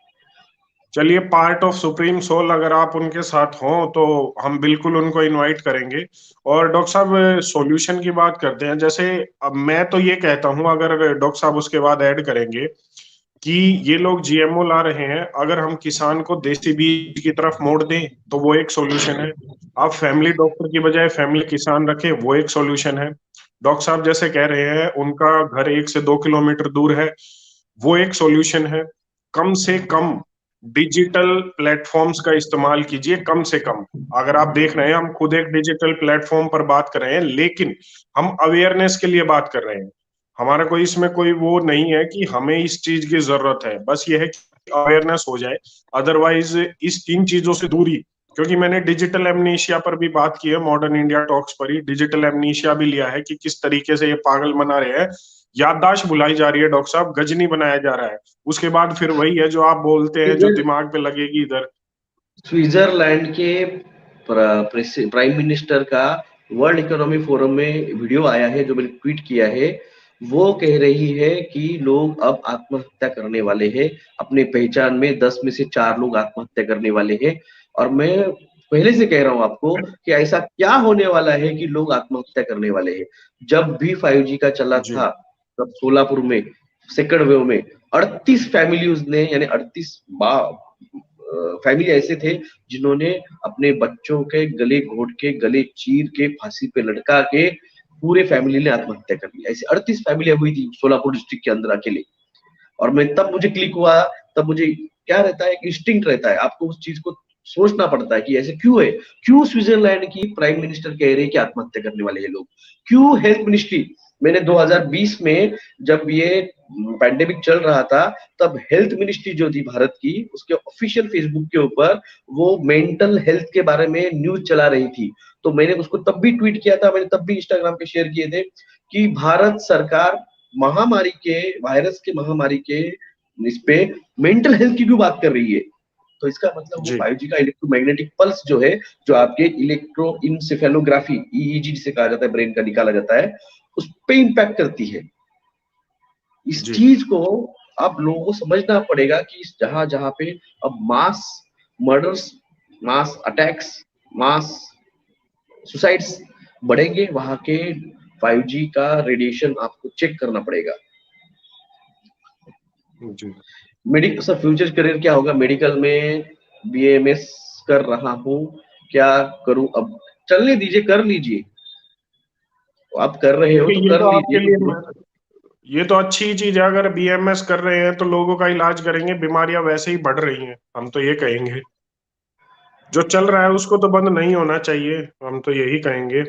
S1: चलिए, पार्ट ऑफ सुप्रीम सोल अगर आप उनके साथ हों तो हम बिल्कुल उनको इनवाइट करेंगे। और डॉक्टर साहब, सॉल्यूशन की बात करते हैं। जैसे अब मैं तो ये कहता हूं, अगर डॉक्टर साहब उसके बाद ऐड करेंगे कि ये लोग जीएमओ ला रहे हैं, अगर हम किसान को देसी बीज की तरफ मोड़ दें तो वो एक सॉल्यूशन है। आप फैमिली डॉक्टर की बजाय फैमिली किसान रखें, वो एक सॉल्यूशन है। डॉक्टर साहब जैसे कह रहे हैं उनका घर 1 से 2 किलोमीटर दूर है, वो एक सॉल्यूशन है। कम से कम डिजिटल प्लेटफॉर्म्स का इस्तेमाल कीजिए, कम से कम। अगर आप देख रहे हैं, हम खुद एक डिजिटल प्लेटफॉर्म पर बात कर रहे हैं, लेकिन हम अवेयरनेस के लिए बात कर रहे हैं। हमारा कोई इसमें कोई वो नहीं है कि हमें इस चीज की जरूरत है, बस ये है कि अवेयरनेस हो जाए। अदरवाइज इस 3 चीजों से दूरी, क्योंकि मैंने डिजिटल एमनीशिया पर भी बात की है, मॉडर्न इंडिया टॉक्स पर ही डिजिटल एमनीशिया भी लिया है कि किस तरीके से ये पागल बना रहे हैं। याददाश्त भुलाई जा रही है डॉक्टर साहब, गजनी बनाया जा रहा है। उसके बाद फिर वही है जो आप बोलते हैं, जो दिमाग पे लगेगी इधर।
S2: स्विट्जरलैंड के प्राइम मिनिस्टर का वर्ल्ड इकोनॉमी फोरम में वीडियो आया है, जो मैंने ट्वीट किया है। वो कह रही है कि लोग अब आत्महत्या करने वाले हैं, अपने पहचान में 10 में से 4 लोग आत्महत्या करने वाले हैं। और मैं पहले से कह रहा हूं आपको कि ऐसा क्या होने वाला है कि लोग आत्महत्या करने वाले हैं। जब भी 5G का चला
S1: जी
S2: था, तब सोलापुर में सेकंड वेव में 38 फैमिलीज ने, यानी 38 फैमिली ऐसे थे जिन्होंने अपने बच्चों के गले घोट के, गले चीर के, फांसी पे लटका के पूरे फैमिली ने आत्महत्या कर ली। ऐसे 38 फैमिलियां हुई थी सोलापुर डिस्ट्रिक्ट के अंदर अकेले। और मैं तब मुझे क्लिक हुआ, तब मुझे क्या रहता है, इंस्टिंक्ट रहता है, आपको उस चीज को सोचना पड़ता है कि ऐसे क्यों है। क्यों स्विट्जरलैंड की प्राइम मिनिस्टर कह रहे हैं कि आत्महत्या करने वाले हैं लोग? क्यों हेल्थ मिनिस्ट्री, मैंने 2020 में जब ये पैंडेमिक चल रहा था, तब हेल्थ मिनिस्ट्री जो थी भारत की, उसके ऑफिशियल फेसबुक के ऊपर वो मेंटल हेल्थ के बारे में न्यूज चला रही थी। तो मैंने उसको तब भी ट्वीट किया था, मैंने तब भी इंस्टाग्राम पे शेयर किए थे कि भारत सरकार महामारी के, वायरस के महामारी के इस पे मेंटल हेल्थ की क्यों बात कर रही है? तो इसका मतलब वो
S1: जी
S2: 5G का इलेक्ट्रोमैग्नेटिक पल्स जो है, जो आपके इलेक्ट्रो इंसेफेलोग्राफी ईईजी जिसे कहा जाता है, ब्रेन का निकाला जाता है, उस पे इम्पैक्ट करती है। इस
S1: जी
S2: चीज को आप लोगों को समझना पड़ेगा कि जहां जहां पे अब मास मर्डर्स, मास अटैक्स, मास सुसाइड्स बढ़ेंगे, वहां के 5G का रेडिएशन आपको चेक करना पड़ेगा।
S1: जी।
S2: मेडिकल सर फ्यूचर करियर क्या होगा? मेडिकल में बीएमएस कर रहा हूँ, क्या करूं अब? चलने दीजिए, कर लीजिए, आप कर रहे हो
S1: देखिए
S2: तो
S1: ये
S2: कर
S1: तो आपके
S2: लीजिए।
S1: लिए, ये तो अच्छी चीज है, अगर बीएमएस कर रहे हैं तो लोगों का इलाज करेंगे, बीमारियां वैसे ही बढ़ रही हैं, हम तो ये कहेंगे। जो चल रहा है उसको तो बंद नहीं होना चाहिए, हम तो यही कहेंगे।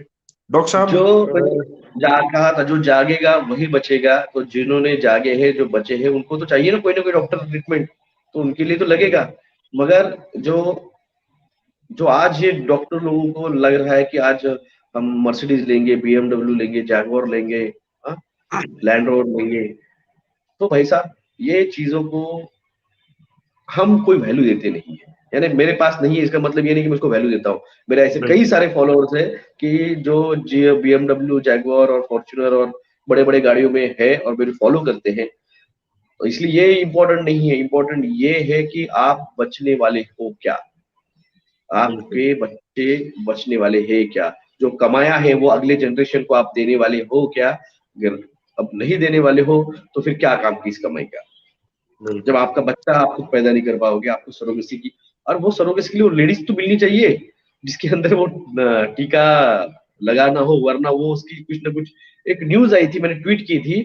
S1: डॉक्टर
S2: जो
S1: साहब
S2: कहा था, जो जागेगा वही बचेगा, तो जिन्होंने जागे हैं, जो बचे हैं, उनको तो चाहिए ना कोई डॉक्टर ट्रीटमेंट, तो उनके लिए तो लगेगा। मगर जो जो आज ये डॉक्टर लोगों को लग रहा है कि आज हम मर्सिडीज लेंगे, बीएमडब्ल्यू लेंगे, जैगुआर लेंगे, लैंड रोवर लेंगे, तो भाई साहब ये चीजों को हम कोई वैल्यू देते नहीं है। यानी मेरे पास नहीं है इसका मतलब ये नहीं कि मैं उसको वैल्यू देता हूँ। मेरे ऐसे कई
S1: बिल्कुल
S2: सारे फॉलोअर्स है कि जो बीएमडब्ल्यू, जैगुआर और फॉर्च्यूनर और बड़े बड़े गाड़ियों में है और मेरे फॉलो करते हैं। तो इसलिए ये इम्पोर्टेंट नहीं है, इम्पोर्टेंट ये है कि आप बचने वाले हो क्या,
S1: बिल्कुल।
S2: आपके बच्चे बचने वाले हैं क्या, जो कमाया है वो अगले जनरेशन को आप देने वाले हो क्या? अगर अब नहीं देने वाले हो तो फिर क्या काम की इस कमाई का? जब
S1: बिल्कुल
S2: आपका बच्चा आप खुद पैदा नहीं कर पाओगे, आपको सरोगेसी की, और वो सरोगेसी के लिए लेडीज तो मिलनी चाहिए जिसके अंदर वो टीका लगाना हो, वरना वो उसकी कुछ ना कुछ। एक न्यूज आई थी, मैंने ट्वीट की थी,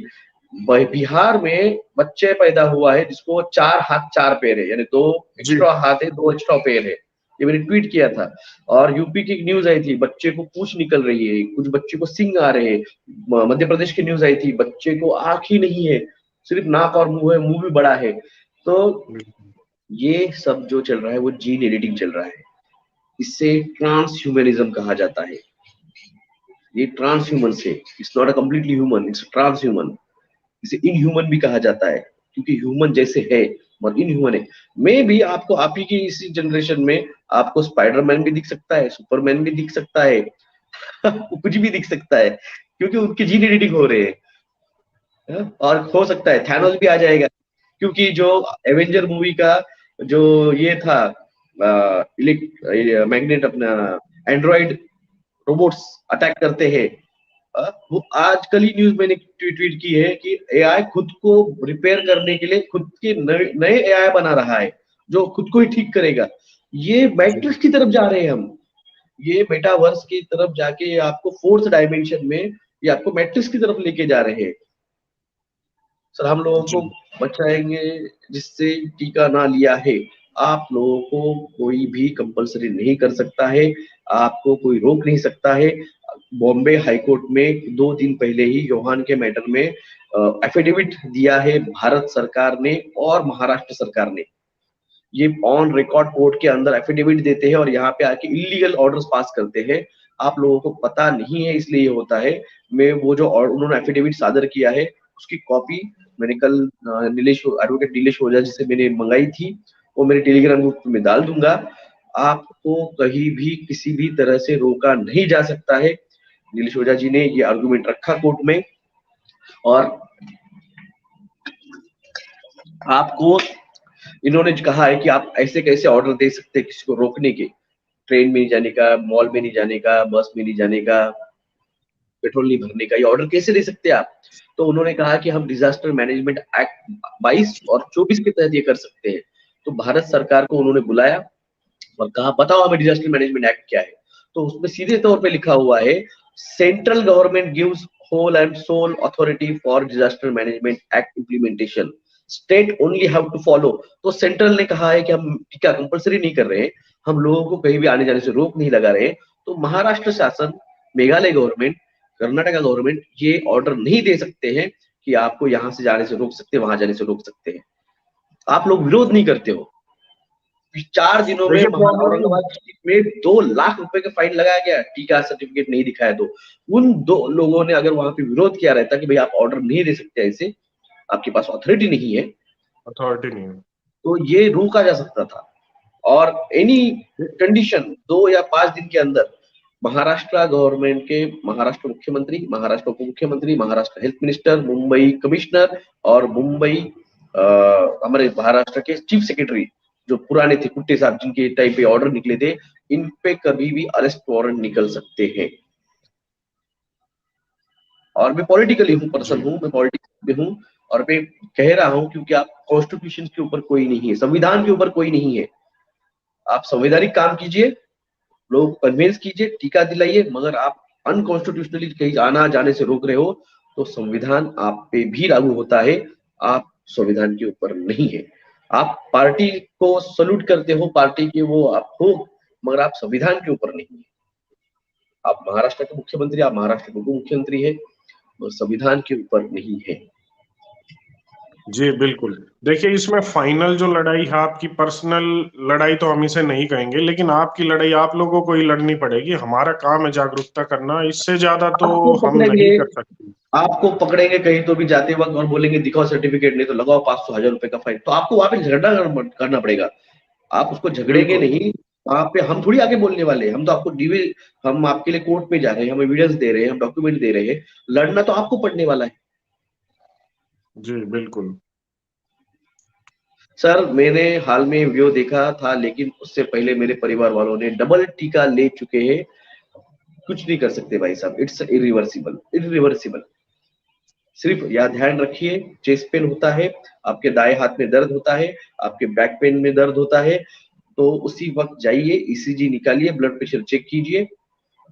S2: बिहार में बच्चे पैदा हुआ है जिसको 4 हाथ 4 पैर है, यानी 2
S1: जी।
S2: एक्स्ट्रा हाथ है, 2 एक्स्ट्रा पैर है। ये मैंने ट्वीट किया था। और यूपी की एक न्यूज आई थी, बच्चे को पूंछ निकल रही है, कुछ बच्चे को सिंग आ रहे हैं। मध्य प्रदेश की न्यूज आई थी, बच्चे को आंख ही नहीं है, सिर्फ नाक और मुंह है, मुंह भी बड़ा है। तो
S1: बिल्कुल
S2: ये सब जो चल रहा है वो जीन एडिटिंग चल रहा है। इससे ट्रांस ह्यूमनिज्म कहा जाता है। ये ट्रांस ह्यूमन से, it's not a completely human, it's transhuman. इसे इनह्यूमन भी कहा जाता है, क्योंकि ह्यूमन जैसे है और इनह्यूमन है। मैं भी आपको, आप ही की इसी जनरेशन में आपको स्पाइडरमैन भी दिख सकता है, सुपरमैन भी दिख सकता है कुछ भी दिख सकता है, क्योंकि उनके जीन एडिटिंग हो रहे हैं। और हो सकता है थैनोस भी आ जाएगा, क्योंकि जो एवेंजर मूवी का जो ये था, मैग्नेट अपना एंड्रॉइड रोबोट्स अटैक करते हैं। वो आज कल ही न्यूज मैंने ट्वीट की है कि एआई खुद को रिपेयर करने के लिए खुद के नए नए एआई बना रहा है, जो खुद को ही ठीक करेगा। ये
S1: जी।
S2: मैट्रिक्स की तरफ जा रहे हैं हम, ये मेटावर्स की तरफ जाके ये आपको फोर्थ डायमेंशन में, ये आपको मैट्रिक्स की तरफ लेके जा रहे हैं। सर हम लोगों
S1: जी
S2: को बचाएंगे जिससे टीका ना लिया है। आप लोगों को कोई भी कंपलसरी नहीं कर सकता है, आपको कोई रोक नहीं सकता है। बॉम्बे हाईकोर्ट में 2 दिन पहले ही योहान के मैटर में एफिडेविट दिया है भारत सरकार ने और महाराष्ट्र सरकार ने। ये ऑन रिकॉर्ड कोर्ट के अंदर एफिडेविट देते हैं और यहाँ पे आके इलीगल ऑर्डर्स पास करते हैं। आप लोगों को पता नहीं है इसलिए ये होता है। मैं वो जो उन्होंने एफिडेविट सादर किया है उसकी कॉपी मैंने कल नीलेश एडवोकेट नीलेश ओझा जी से मैंने मंगाई थी, वो मेरे टेलीग्राम ग्रुप में डाल दूंगा। आपको कहीं भी किसी भी तरह से रोका नहीं जा सकता है। नीलेश ओझा जी ने ये आर्गुमेंट रखा कोर्ट में, और आपको इन्होंने कहा है कि आप ऐसे कैसे ऑर्डर दे सकते हैं किसी को रोकने के, ट्रेन में नहीं जाने का, मॉल में नहीं जाने का, बस में नहीं जाने का, पेट्रोल नहीं भरने का, ये ऑर्डर कैसे दे सकते हैं आप? तो उन्होंने कहा कि हम डिजास्टर मैनेजमेंट एक्ट 22 और 24 के तहत ये कर सकते हैं। तो भारत सरकार को उन्होंने बुलाया और कहा बताओ हमें डिजास्टर मैनेजमेंट एक्ट क्या है। तो उसमें सीधे तौर पे लिखा हुआ है, central government gives whole and sole authority for disaster management act implementation, state only have to follow. तो सेंट्रल ने कहा है कि हम टीका कंपलसरी नहीं कर रहे हैं, हम लोगों को कहीं भी आने जाने से रोक नहीं लगा रहे। तो महाराष्ट्र शासन, मेघालय गवर्नमेंट, कर्नाटका गवर्नमेंट ये ऑर्डर नहीं दे सकते हैं कि आपको यहाँ से जाने से रोक सकते हैं, वहां जाने से रोक सकते हैं। आप लोग विरोध नहीं करते हो। 4 दिनों में
S1: देखिए प्रॉब्लम,
S2: औरंगाबाद डिस्ट्रिक्ट में 2 लाख रुपए का फाइन लगाया गया, टीका सर्टिफिकेट नहीं दिखाया तो। उन 2 लोगों ने अगर वहां पे विरोध किया रहता कि भाई आप ऑर्डर नहीं दे सकते ऐसे, आपके पास अथॉरिटी नहीं है,
S1: अथॉरिटी नहीं है।
S2: तो ये रोका जा सकता था। और एनी कंडीशन 2 या 5 दिन के अंदर महाराष्ट्र गवर्नमेंट के महाराष्ट्र मुख्यमंत्री, महाराष्ट्र उप मुख्यमंत्री, Maharashtra health minister, Mumbai commissioner और मुंबई हमारे महाराष्ट्र के चीफ सेक्रेटरी जो पुराने थे कुट्टे साहब, जिनके टाइम पे ऑर्डर निकले थे, इन पे कभी भी अरेस्ट वारंट निकल सकते हैं। और मैं पॉलिटिकली हूँ, पर्सन हूँ, मैं पॉलिटिक्स में हूँ और मैं कह रहा हूँ क्योंकि आप कॉन्स्टिट्यूशन के ऊपर कोई नहीं है, संविधान के ऊपर कोई नहीं है। आप संवैधानिक काम कीजिए, लोगों को कन्विंस कीजिए, टीका दिलाइए, मगर आप अनकॉन्स्टिट्यूशनली कहीं आना जाने से रोक रहे हो तो संविधान आप पे भी लागू होता है। आप संविधान के ऊपर नहीं है। आप पार्टी को सल्यूट करते हो, पार्टी के वो आप हो, मगर आप संविधान के ऊपर नहीं है। आप महाराष्ट्र के मुख्यमंत्री, आप महाराष्ट्र के उप मुख्यमंत्री है, और संविधान के ऊपर नहीं है।
S1: जी बिल्कुल। देखिए, इसमें फाइनल जो लड़ाई है आपकी, पर्सनल लड़ाई तो हम इसे नहीं कहेंगे, लेकिन आपकी लड़ाई आप लोगों को ही लड़नी पड़ेगी। हमारा काम है जागरूकता करना, इससे ज्यादा तो
S2: आपको
S1: हम
S2: पकड़ेंगे,
S1: नहीं कर सकते।
S2: आपको पकड़ेंगे कहीं तो भी जाते वक्त और बोलेंगे दिखाओ सर्टिफिकेट, नहीं तो लगाओ 500-1000 रुपए का फाइन, तो आपको वहां पे झगड़ा करना पड़ेगा। आप उसको झगड़ेंगे
S1: बिल्कुल
S2: नहीं, वहां पे हम थोड़ी आगे बोलने वाले हैं। हम तो आपको हम आपके लिए कोर्ट में जा रहे हैं, हम एविडेंस दे रहे हैं, हम डॉक्यूमेंट दे रहे हैं, लड़ना तो आपको पड़ने वाला है।
S1: जी बिल्कुल।
S2: सर मैंने हाल में वीडियो देखा था, लेकिन उससे पहले मेरे परिवार वालों ने डबल टीका ले चुके हैं। कुछ नहीं कर सकते भाई साहब, इट्स इरिवर्सिबल, इरिवर्सिबल। सिर्फ यह ध्यान रखिए, चेस्ट पेन होता है, आपके दाएं हाथ में दर्द होता है, आपके बैक पेन में दर्द होता है, तो उसी वक्त जाइए, ईसीजी निकालिए, ब्लड प्रेशर चेक कीजिए,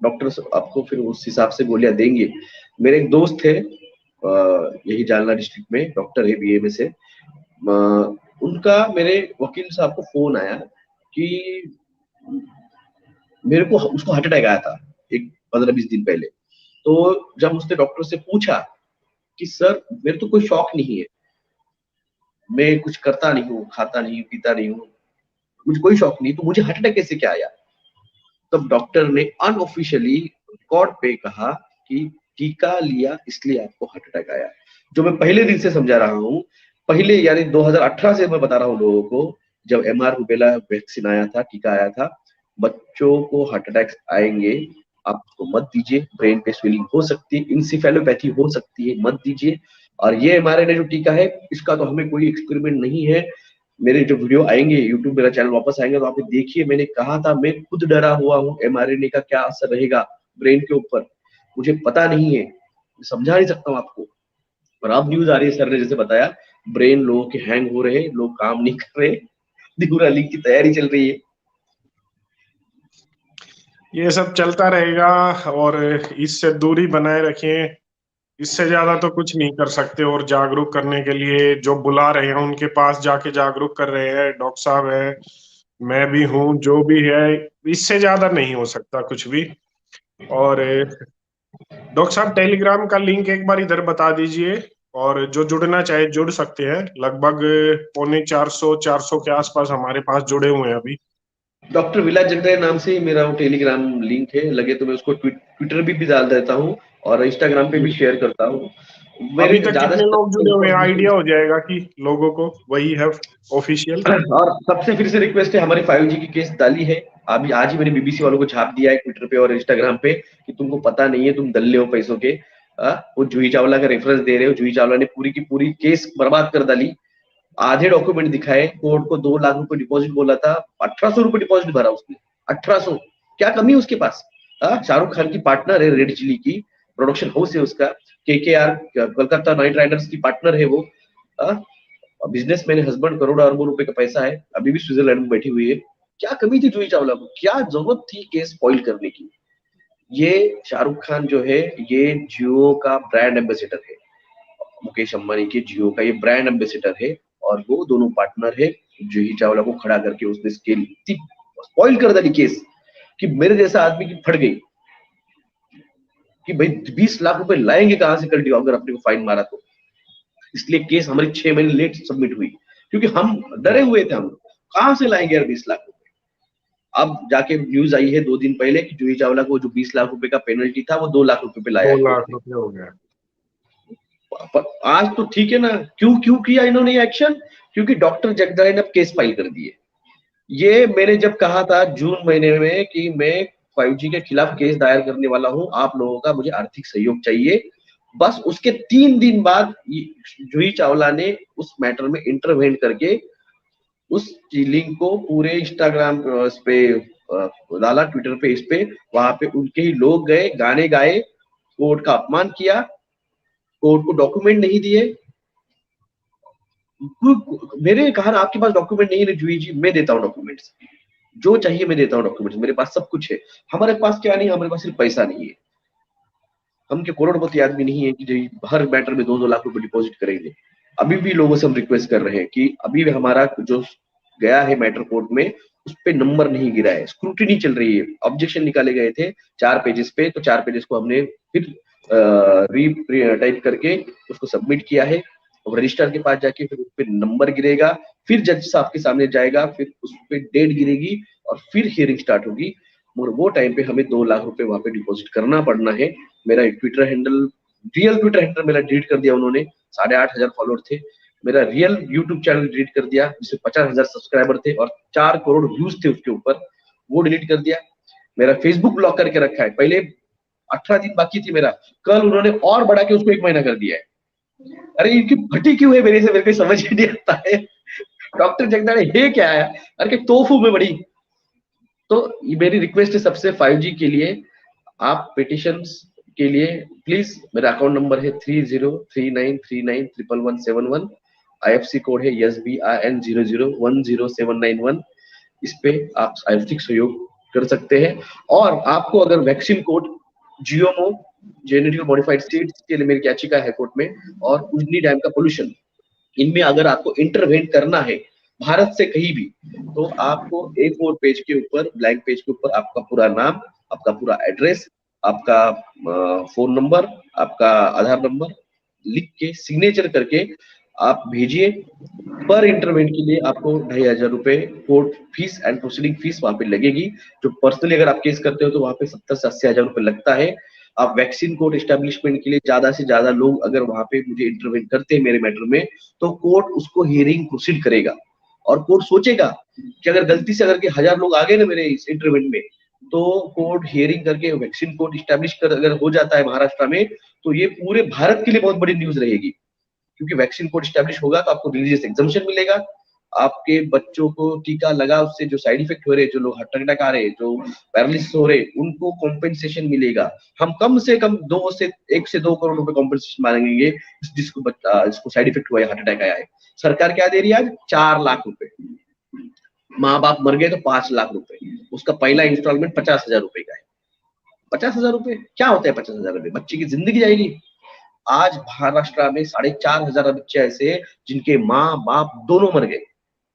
S2: डॉक्टर आपको फिर उस हिसाब से गोलियां देंगे। मेरे एक दोस्त है यही जालना डिस्ट्रिक्ट में, डॉक्टर है बीएमए से, उनका मेरे वकील साहब को फोन आया कि मेरे को उसको हार्ट अटैक आया था एक 15-20 दिन पहले। तो जब उसने डॉक्टर से पूछा कि सर मेरे तो कोई शौक नहीं है, मैं कुछ करता नहीं हूँ, खाता नहीं हूँ, पीता नहीं हूँ, मुझे कोई शौक नहीं, तो मुझे हार्ट अटैक कैसे क्या आया? तब डॉक्टर ने अनऑफिशियली रिकॉर्ड पे कहा कि टीका लिया इसलिए आपको हार्ट अटैक आया। जो मैं पहले दिन से समझा रहा हूँ, पहले यानी 2018 से मैं बता रहा हूँ लोगों को, जब एमआर रूबेला वैक्सीन आया था, टीका आया था, बच्चों को हार्ट अटैक आएंगे, आप उसको मत दीजिए, ब्रेन पे स्वेलिंग हो सकती है, इंसेफेलोपैथी हो सकती है, मत दीजिए। और ये mRNA जो टीका है, इसका तो हमें कोई एक्सपेरिमेंट नहीं है। मेरे जो वीडियो आएंगे यूट्यूब, मेरा चैनल वापस आएंगे तो आप देखिए, मैंने कहा था मैं खुद डरा हुआ हूँ mRNA का क्या असर रहेगा ब्रेन के ऊपर, मुझे पता नहीं है, समझा नहीं सकता हूँ आपको। और अब न्यूज आ रही है, सर ने जैसे बताया, ब्रेन लोगों के हैंग हो रहे, लोग काम नहीं कर रहे, दिगुरा लीग की तैयारी चल रही है।
S1: ये सब चलता रहेगा, और इससे दूरी बनाए रखें। इससे ज्यादा तो कुछ नहीं कर सकते। और जागरूक करने के लिए जो बुला रहे हैं उनके पास जाके जागरूक कर रहे हैं, डॉक्टर साहब है, मैं भी हूँ, जो भी है, इससे ज्यादा नहीं हो सकता कुछ भी। और डॉक्टर साहब, टेलीग्राम का लिंक एक बार इधर बता दीजिए, और जो जुड़ना चाहे जुड़ सकते हैं। लगभग 350-400 के आसपास हमारे पास जुड़े हुए हैं अभी।
S2: डॉक्टर विलास जगदे नाम से मेरा वो टेलीग्राम लिंक है, लगे तो मैं उसको ट्विटर भी डाल देता हूँ और इंस्टाग्राम पे भी शेयर करता हूँ।
S1: अभी
S2: मेरे
S1: तक
S2: ज्यादा
S1: कितने
S2: से
S1: लोग जुड़े हुए हैं,
S2: ज्यादा
S1: आइडिया हो जाएगा कि लोगों को? वही है ऑफिशियल।
S2: और सबसे फिर से रिक्वेस्ट है, हमारी 5G की केस डाली है अभी, आज ही मैंने बीबीसी वालों को छाप दिया है ट्विटर पे और इंस्टाग्राम पे कि तुमको पता नहीं है, तुम दल्ले हो पैसों के। वो जूही चावला का रेफरेंस दे रहे हो, जूही चावला ने पूरी की पूरी केस बर्बाद कर डाली। आधे डॉक्यूमेंट दिखाए, कोर्ट को 2 लाख रुपए डिपॉजिट बोला था, 1800 रुपए डिपॉजिट भरा उसने। 1800, क्या कमी है उसके पास? शाहरुख खान की पार्टनर है, रेड चिली की प्रोडक्शन हाउस है उसका, केकेआर कोलकाता नाइट राइडर्स की पार्टनर है वो, बिजनेसमैन है, हस्बैंड, करोड़ों अरबों रुपए का पैसा है, अभी भी स्विट्जरलैंड में बैठी हुई है। क्या कमी थी जूही चावला को, क्या जरूरत थी केस स्पॉइल करने की? ये शाहरुख खान जो है, ये जियो का ब्रांड एम्बेसडर है, मुकेश अंबानी के जियो का ये ब्रांड एम्बेसडर है, और वो दोनों पार्टनर है। जूही चावला को खड़ा करके उसने स्केल स्पॉइल कर डाली केस, कि मेरे जैसा आदमी की फट गई कि भाई 20 लाख रुपए लाएंगे कहां से कल अगर अपने को फाइन मारा तो। इसलिए केस हमारी 6 महीने लेट सबमिट हुई, क्योंकि हम डरे हुए थे, हम कहां से लाएंगे यार 20 लाख रुपए। अब जाके न्यूज आई है 2 दिन पहले कि जूही चावला को जो 20 लाख रुपए का पेनल्टी था वो 2 लाख रुपए पे लाया
S1: 2 लाख
S2: कोर्ट ने।
S1: रुपए हो गया।
S2: पर आज तो ठीक है ना, क्यों क्यों किया इन्होंने ये एक्शन? क्योंकि डॉक्टर जगदाळे ने अब केस फाइल कर दिए। ये मैंने जब कहा था जून महीने में कि मैं 5G के खिलाफ केस दायर करने वाला हूं, आप लोगों का मुझे आर्थिक सहयोग चाहिए, बस उसके 3 दिन बाद जूही चावला ने उस मैटर में इंटरवेंट करके उस लिंक को पूरे इंस्टाग्राम इस पे डाला, ट्विटर पे, इस पे, वहां पे उनके ही लोग गए, गाने गाए, कोर्ट का अपमान किया, कोर्ट को डॉक्यूमेंट नहीं दिए। मेरे कहा आपके पास डॉक्यूमेंट नहीं है जूही जी, मैं देता हूँ डॉक्यूमेंट्स, जो चाहिए मैं देता हूँ डॉक्यूमेंट्स, मेरे पास सब कुछ है। हमारे पास क्या नहीं है, हमारे पास सिर्फ पैसा नहीं है। हम के करोड़पति आदमी नहीं है कि जो हर मैटर में 2-2 लाख रुपए डिपॉजिट करेंगे। अभी भी लोगों से हम रिक्वेस्ट कर रहे हैं कि अभी भी हमारा जो गया है मैटर कोर्ट में, उस पे नंबर नहीं गिरा है, स्क्रूटिनी चल रही है, ऑब्जेक्शन निकाले गए थे 4 पेजेस पे, तो 4 पेजेस को हमने फिर टाइप करके उसको सबमिट किया है। अब रजिस्ट्रार के पास जाके फिर उस पे नंबर गिरेगा, फिर जज साहब के सामने जाएगा, फिर उस पे डेट गिरेगी और फिर हियरिंग स्टार्ट होगी। मगर वो टाइम पे हमें 2 लाख रुपए वहां पे डिपॉजिट करना पड़ना है। मेरा Twitter handle, real Twitter handle मेरा डिलीट कर दिया उन्होंने, 8,500 फॉलोअर थे। मेरा रियल यूट्यूब चैनल डिलीट कर दिया जिसमें 50,000 सब्सक्राइबर थे और 4 करोड़ व्यूज थे उसके ऊपर, वो डिलीट कर दिया। मेरा फेसबुक ब्लॉक करके रखा है, पहले 18 दिन बाकी थी मेरा, कल उन्होंने और बढ़ा के उसको 1 महीना कर दिया है। अरे इनकी फटी क्यों है मेरे से, मेरे को समझ ही नहीं आता है। डॉक्टर जगदाड़े है क्या है, अरे तोफू में बड़ी। तो मेरी रिक्वेस्ट है सबसे 5G के लिए, आप पिटिशंस के लिए प्लीज, मेरा अकाउंट नंबर है 3039391171, IFC कोड है SBIN00107191। इस पे आप आर्थिक सहयोग कर सकते हैं। और आपको अगर vaccine code GMO, genetically modified seeds के लिए मेरी याचिका है कोर्ट में, और उजनी डैम का पोल्यूशन, इनमें अगर आपको इंटरवेंट करना है भारत से कहीं भी, तो आपको A4 पेज के ऊपर, ब्लैंक पेज के ऊपर आपका पूरा नाम, आपका पूरा एड्रेस, आपका फोन नंबर, आपका आधार नंबर लिख के सिग्नेचर करके आप भेजिए। पर इंटरवेंट के लिए आपको 2,500 रुपए court fees and proceeding fees वहां पे लगेगी। जो पर्सनली अगर आप केस करते हो तो वहां पे 70 से 80,000 रुपए लगता है। आप वैक्सीन कोर्ट एस्टेब्लिशमेंट के लिए ज्यादा से ज्यादा लोग अगर वहां पे मुझे इंटरवेंट करते हैं मेरे मैटर में, तो कोर्ट उसको हियरिंग प्रोसीड करेगा और कोर्ट सोचेगा कि अगर गलती से अगर के 1,000 लोग आ गए ना मेरे इस इंटरवेंट में, तो कोर्ट हियरिंग करके वैक्सीन कोर्ट इस्टेब्लिश कर अगर हो जाता है महाराष्ट्र में, तो ये पूरे भारत के लिए बहुत बड़ी न्यूज रहेगी। क्योंकि वैक्सीन कोड स्टैब्लिश होगा तो आपको रिलीजियस एग्जाम्पशन मिलेगा, आपके बच्चों को टीका लगा उससे जो साइड इफेक्ट हो रहे, जो लोग हार्ट अटैक आ रहे, जो पैरालिसिस हो रहे, उनको कॉम्पेंसेशन मिलेगा। हम कम से कम 1 से 2 करोड़ रुपए कॉम्पेंसेशन मांगेंगे जिसको साइड इफेक्ट हुआ है, हार्ट अटैक आया है। सरकार क्या दे रही है आज? 4 लाख रुपए। माँ बाप मर गए तो 5 लाख रुपए, उसका पहला इंस्टॉलमेंट 50,000 रुपए का है। 50,000 रुपए क्या होता है? 50,000 रुपए बच्चे की जिंदगी जाएगी। आज महाराष्ट्र में 4,500 बच्चे ऐसे जिनके माँ बाप दोनों मर गए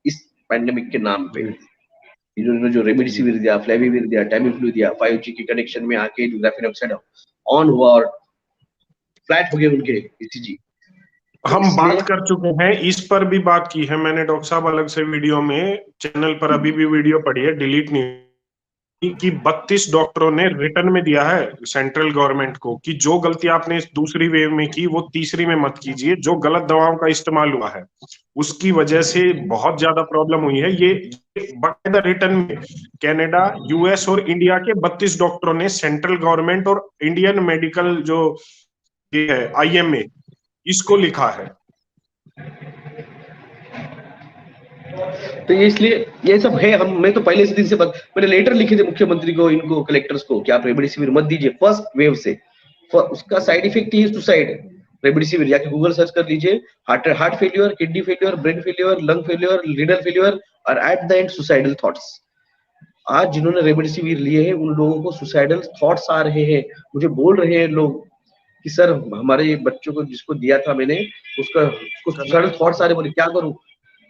S2: इस पैंडेमिक के नाम पे। इन्होंने जो रेमडेसिविर दिया, फ्लेविविर दिया, टैमिफ्लू दिया, 5G के कनेक्शन में आके जो ग्राफीन ऑक्साइड ऑन हुआ और फ्लैट हो गए उनके ECG।
S1: हम बात कर चुके हैं, इस पर भी बात की है मैंने डॉक्टर साहब अलग से वीडियो में, चैनल पर अभी भी वीडियो पड़ी है, डिलीट नहीं कि 32 डॉक्टरों ने रिटर्न में दिया है सेंट्रल गवर्नमेंट को कि जो गलती आपने इस दूसरी वेव में की वो तीसरी में मत कीजिए। जो गलत दवाओं का इस्तेमाल हुआ है उसकी वजह से बहुत ज्यादा प्रॉब्लम हुई है। ये बाकायदा रिटर्न में कनाडा, US और इंडिया के 32 डॉक्टरों ने सेंट्रल गवर्नमेंट और इंडियन मेडिकल जो ये है IMA, इसको लिखा है।
S2: तो ये इसलिए ये सब है। मैं तो पहले से दिन से मैंने लेटर लिखे थे मुख्यमंत्री को, इनको कलेक्टर्स को, कि आप रेमडेसिविर मत दीजिए फर्स्ट वेव से, उसका साइड इफेक्ट ही सुसाइड। रेमडेसिविर जाके गूगल सर्च कर लीजिए, heart failure, kidney failure, brain failure, lung failure, renal failure और at the end suicidal thoughts. आज जिन्होंने रेमडेसिविर लिए हैं उन लोगों को सुसाइडल थॉट्स आ रहे हैं। मुझे बोल रहे हैं लोग कि सर हमारे बच्चों को जिसको दिया था मैंने उसको सुसाइडल थॉट्स आ रहे, बोले क्या करूं?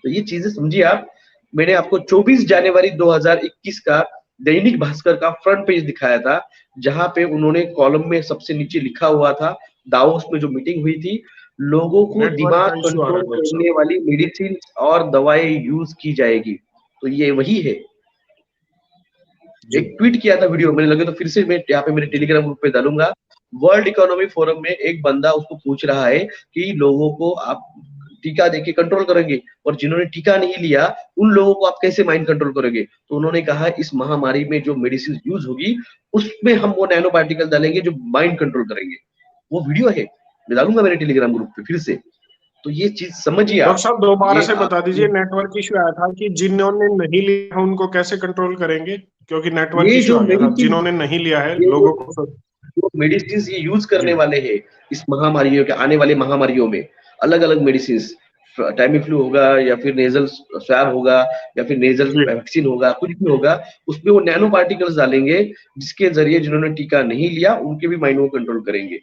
S2: तो ये चीजें समझिए आप। मैंने आपको 24 जनवरी 2021 का दैनिक भास्कर का फ्रंट पेज दिखाया था, जहां पे उन्होंने कॉलम में सबसे नीचे लिखा हुआ था, दावोस में जो मीटिंग हुई थी, लोगों को दिमाग कंट्रोल करने वाली मेडिसिन और दवाएं यूज की जाएगी। तो ये वही है। एक ट्वीट किया था वीडियो, मैंने लगे तो फिर से मैं यहाँ पे मेरे टेलीग्राम ग्रुप पे डालूंगा। वर्ल्ड इकोनॉमिक फोरम में एक बंदा उसको पूछ रहा है कि लोगों को आप टीका देके कंट्रोल करेंगे, और जिन्होंने टीका नहीं लिया उन लोगों को आप कैसे माइंड कंट्रोल करोगे? तो उन्होंने कहा इस महामारी में जो मेडिसिन यूज होगी उसमें हम वो नैनो पार्टिकल डालेंगे जो माइंड कंट्रोल करेंगे। वो वीडियो है, मैं डालूंगा मेरे टेलीग्राम ग्रुप पे फिर से। तो ये चीज समझिए
S1: डॉक्टर
S2: आप।
S1: साहब दोबारा
S2: ये
S1: से बता दीजिए,
S2: आपको
S1: नेटवर्क इश्यू आया था कि जिन्होंने नहीं लिया उनको कैसे कंट्रोल करेंगे, क्योंकि नेटवर्क
S2: ये
S1: इश्यू
S2: जो
S1: आ गया था,
S2: मेडिसिन
S1: जिन्होंने नहीं लिया है
S2: ये
S1: लोगों को।
S2: जो मेडिसिन ये यूज करने
S1: जी
S2: वाले हैं इस महामारियों के आने वाली महामारियों में, अलग अलग मेडिसिन, टाइमीफ्लू होगा या फिर नेजल स्वैब होगा या फिर नेजल
S1: जी
S2: वैक्सीन होगा, कुछ भी होगा, उसमें वो नैनो पार्टिकल्स डालेंगे जिसके जरिए जिन्होंने टीका नहीं लिया उनके भी माइंड को कंट्रोल करेंगे।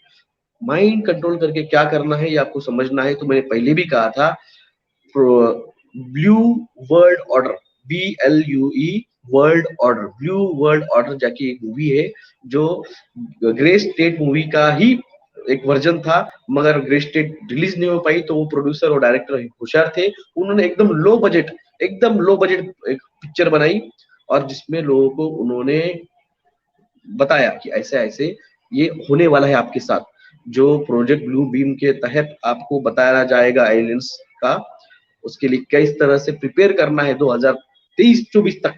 S2: माइंड कंट्रोल करके क्या करना है ये आपको समझना है। तो मैंने पहले भी कहा था, blue world order, BLUE world order, blue world order जाके एक मूवी है जो ग्रे स्टेट मूवी का ही एक वर्जन था, मगर ग्रे स्टेट रिलीज नहीं हो पाई तो वो प्रोड्यूसर और डायरेक्टर होशियार थे, उन्होंने एकदम लो बजट एक पिक्चर बनाई, और जिसमें लोगों को उन्होंने बताया कि ऐसे ऐसे ये होने वाला है आपके साथ। जो प्रोजेक्ट ब्लू बीम के तहत आपको बताया जाएगा एलियंस का, उसके लिए किस तरह से प्रिपेयर करना है 2023-24 तक,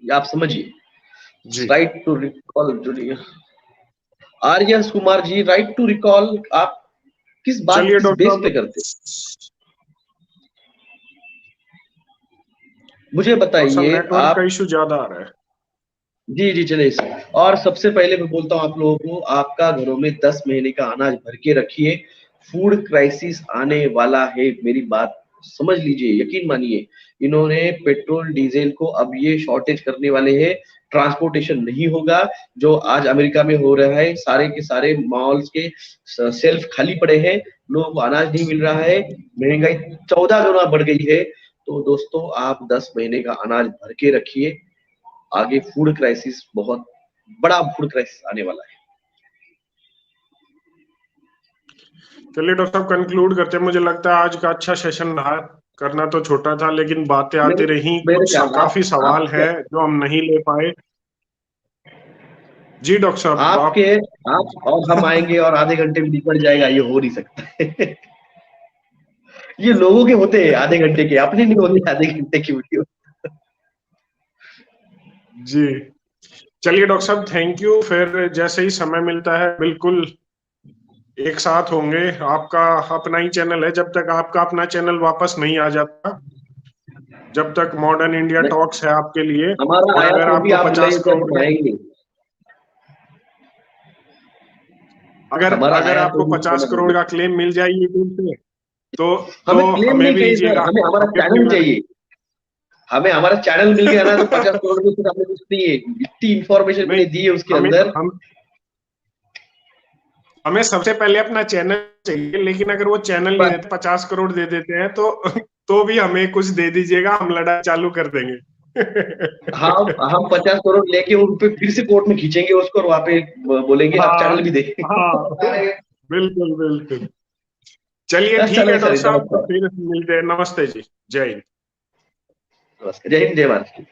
S2: ये आप समझिए।
S1: जी।
S2: Right to recall, Aryan Kumar ji, right to recall, आप किस बात
S1: चलिए
S2: किस
S1: डॉक्टर
S2: बेस पे
S1: साहब,
S2: करते, मुझे
S1: डॉक्टर साहब
S2: बताइए
S1: नेटवर्क का
S2: आप।
S1: इशू ज्यादा आ रहा है।
S2: जी जी चलिए सर। और सबसे पहले मैं बोलता हूँ आप लोगों को, आपका घरों में 10 महीने का अनाज भर के रखिए। फूड क्राइसिस आने वाला है, मेरी बात समझ लीजिए, यकीन मानिए। इन्होंने पेट्रोल डीजल को अब ये शॉर्टेज करने वाले हैं, ट्रांसपोर्टेशन नहीं होगा। जो आज अमेरिका में हो रहा है, सारे के सारे मॉल्स के सेल्फ खाली पड़े हैं, लोगों को अनाज नहीं मिल रहा है, महंगाई 14 गुना बढ़ गई है। तो दोस्तों आप 10 महीने का अनाज भर के रखिए, आगे फूड क्राइसिस, बहुत बड़ा फूड क्राइसिस आने वाला है।
S1: चलिए डॉक्टर साहब कंक्लूड करते हैं। मुझे लगता है आज का अच्छा सेशन रहा। करना तो छोटा था लेकिन बातें आती
S2: मेरे
S1: रही,
S2: मेरे
S1: कुछ
S2: ख्याल
S1: काफी सवाल
S2: आपके
S1: है जो हम नहीं ले पाए। जी डॉक्टर साहब
S2: आपके
S1: आप।
S2: आप और हम आएंगे और आधे घंटे में निपट जाएगा, ये हो नहीं सकता है। ये लोगों के होते हैं आधे घंटे के, अपने नहीं होते आधे घंटे की वीडियो।
S1: जी चलिए डॉक्टर साहब, थैंक यू। फिर जैसे ही समय मिलता है बिल्कुल एक साथ होंगे। आपका अपना ही चैनल है, जब तक आपका अपना चैनल वापस नहीं आ जाता, जब तक मॉडर्न इंडिया टॉक्स है आपके लिए।
S2: हमारा
S1: और
S2: आया
S1: अगर
S2: तो भी
S1: आपको
S2: आप
S1: 50
S2: बुलाइए तो
S1: करोड़
S2: हम
S1: का,
S2: आएंगे।
S1: अगर
S2: हमारा
S1: अगर
S2: आया तो
S1: आपको
S2: भी
S1: 50 करोड़ का क्लेम मिल जाए यूट्यूब से, तो
S2: हमें क्लेम
S1: हमें
S2: नहीं
S1: भी
S2: चाहिए सर,
S1: लीजिएगा।
S2: हमें हमारा
S1: हमें भी
S2: चैनल चाहिए। हमें हमारा चैनल मिल गया ना तो 50 करोड़ में फिर हमें कुछ नहीं है। इतनी इंफॉर्मेशन
S1: नहीं,
S2: मैंने दी है उसके
S1: हमें
S2: अंदर।
S1: हमें सबसे पहले अपना चैनल चाहिए, लेकिन अगर वो चैनल नहीं
S2: बस
S1: देते, 50 करोड़ दे देते हैं तो भी हमें कुछ दे दीजिएगा, हम लड़ाई चालू कर देंगे।
S2: हम 50 करोड़ लेके उन पे फिर से कोर्ट में खींचेंगे उसको, और वहां पे बोलेंगे आप
S1: हाँ
S2: चैनल भी दे।
S1: हाँ, बिल्कुल बिल्कुल। चलिए ठीक है
S2: चलो
S1: डॉक्टर
S2: सर,
S1: साहब, तो
S2: नमस्कार।
S1: फिर मिलते हैं। नमस्ते जी, जय हिंद।
S2: नमस्कार, जय हिंद, जय भारत।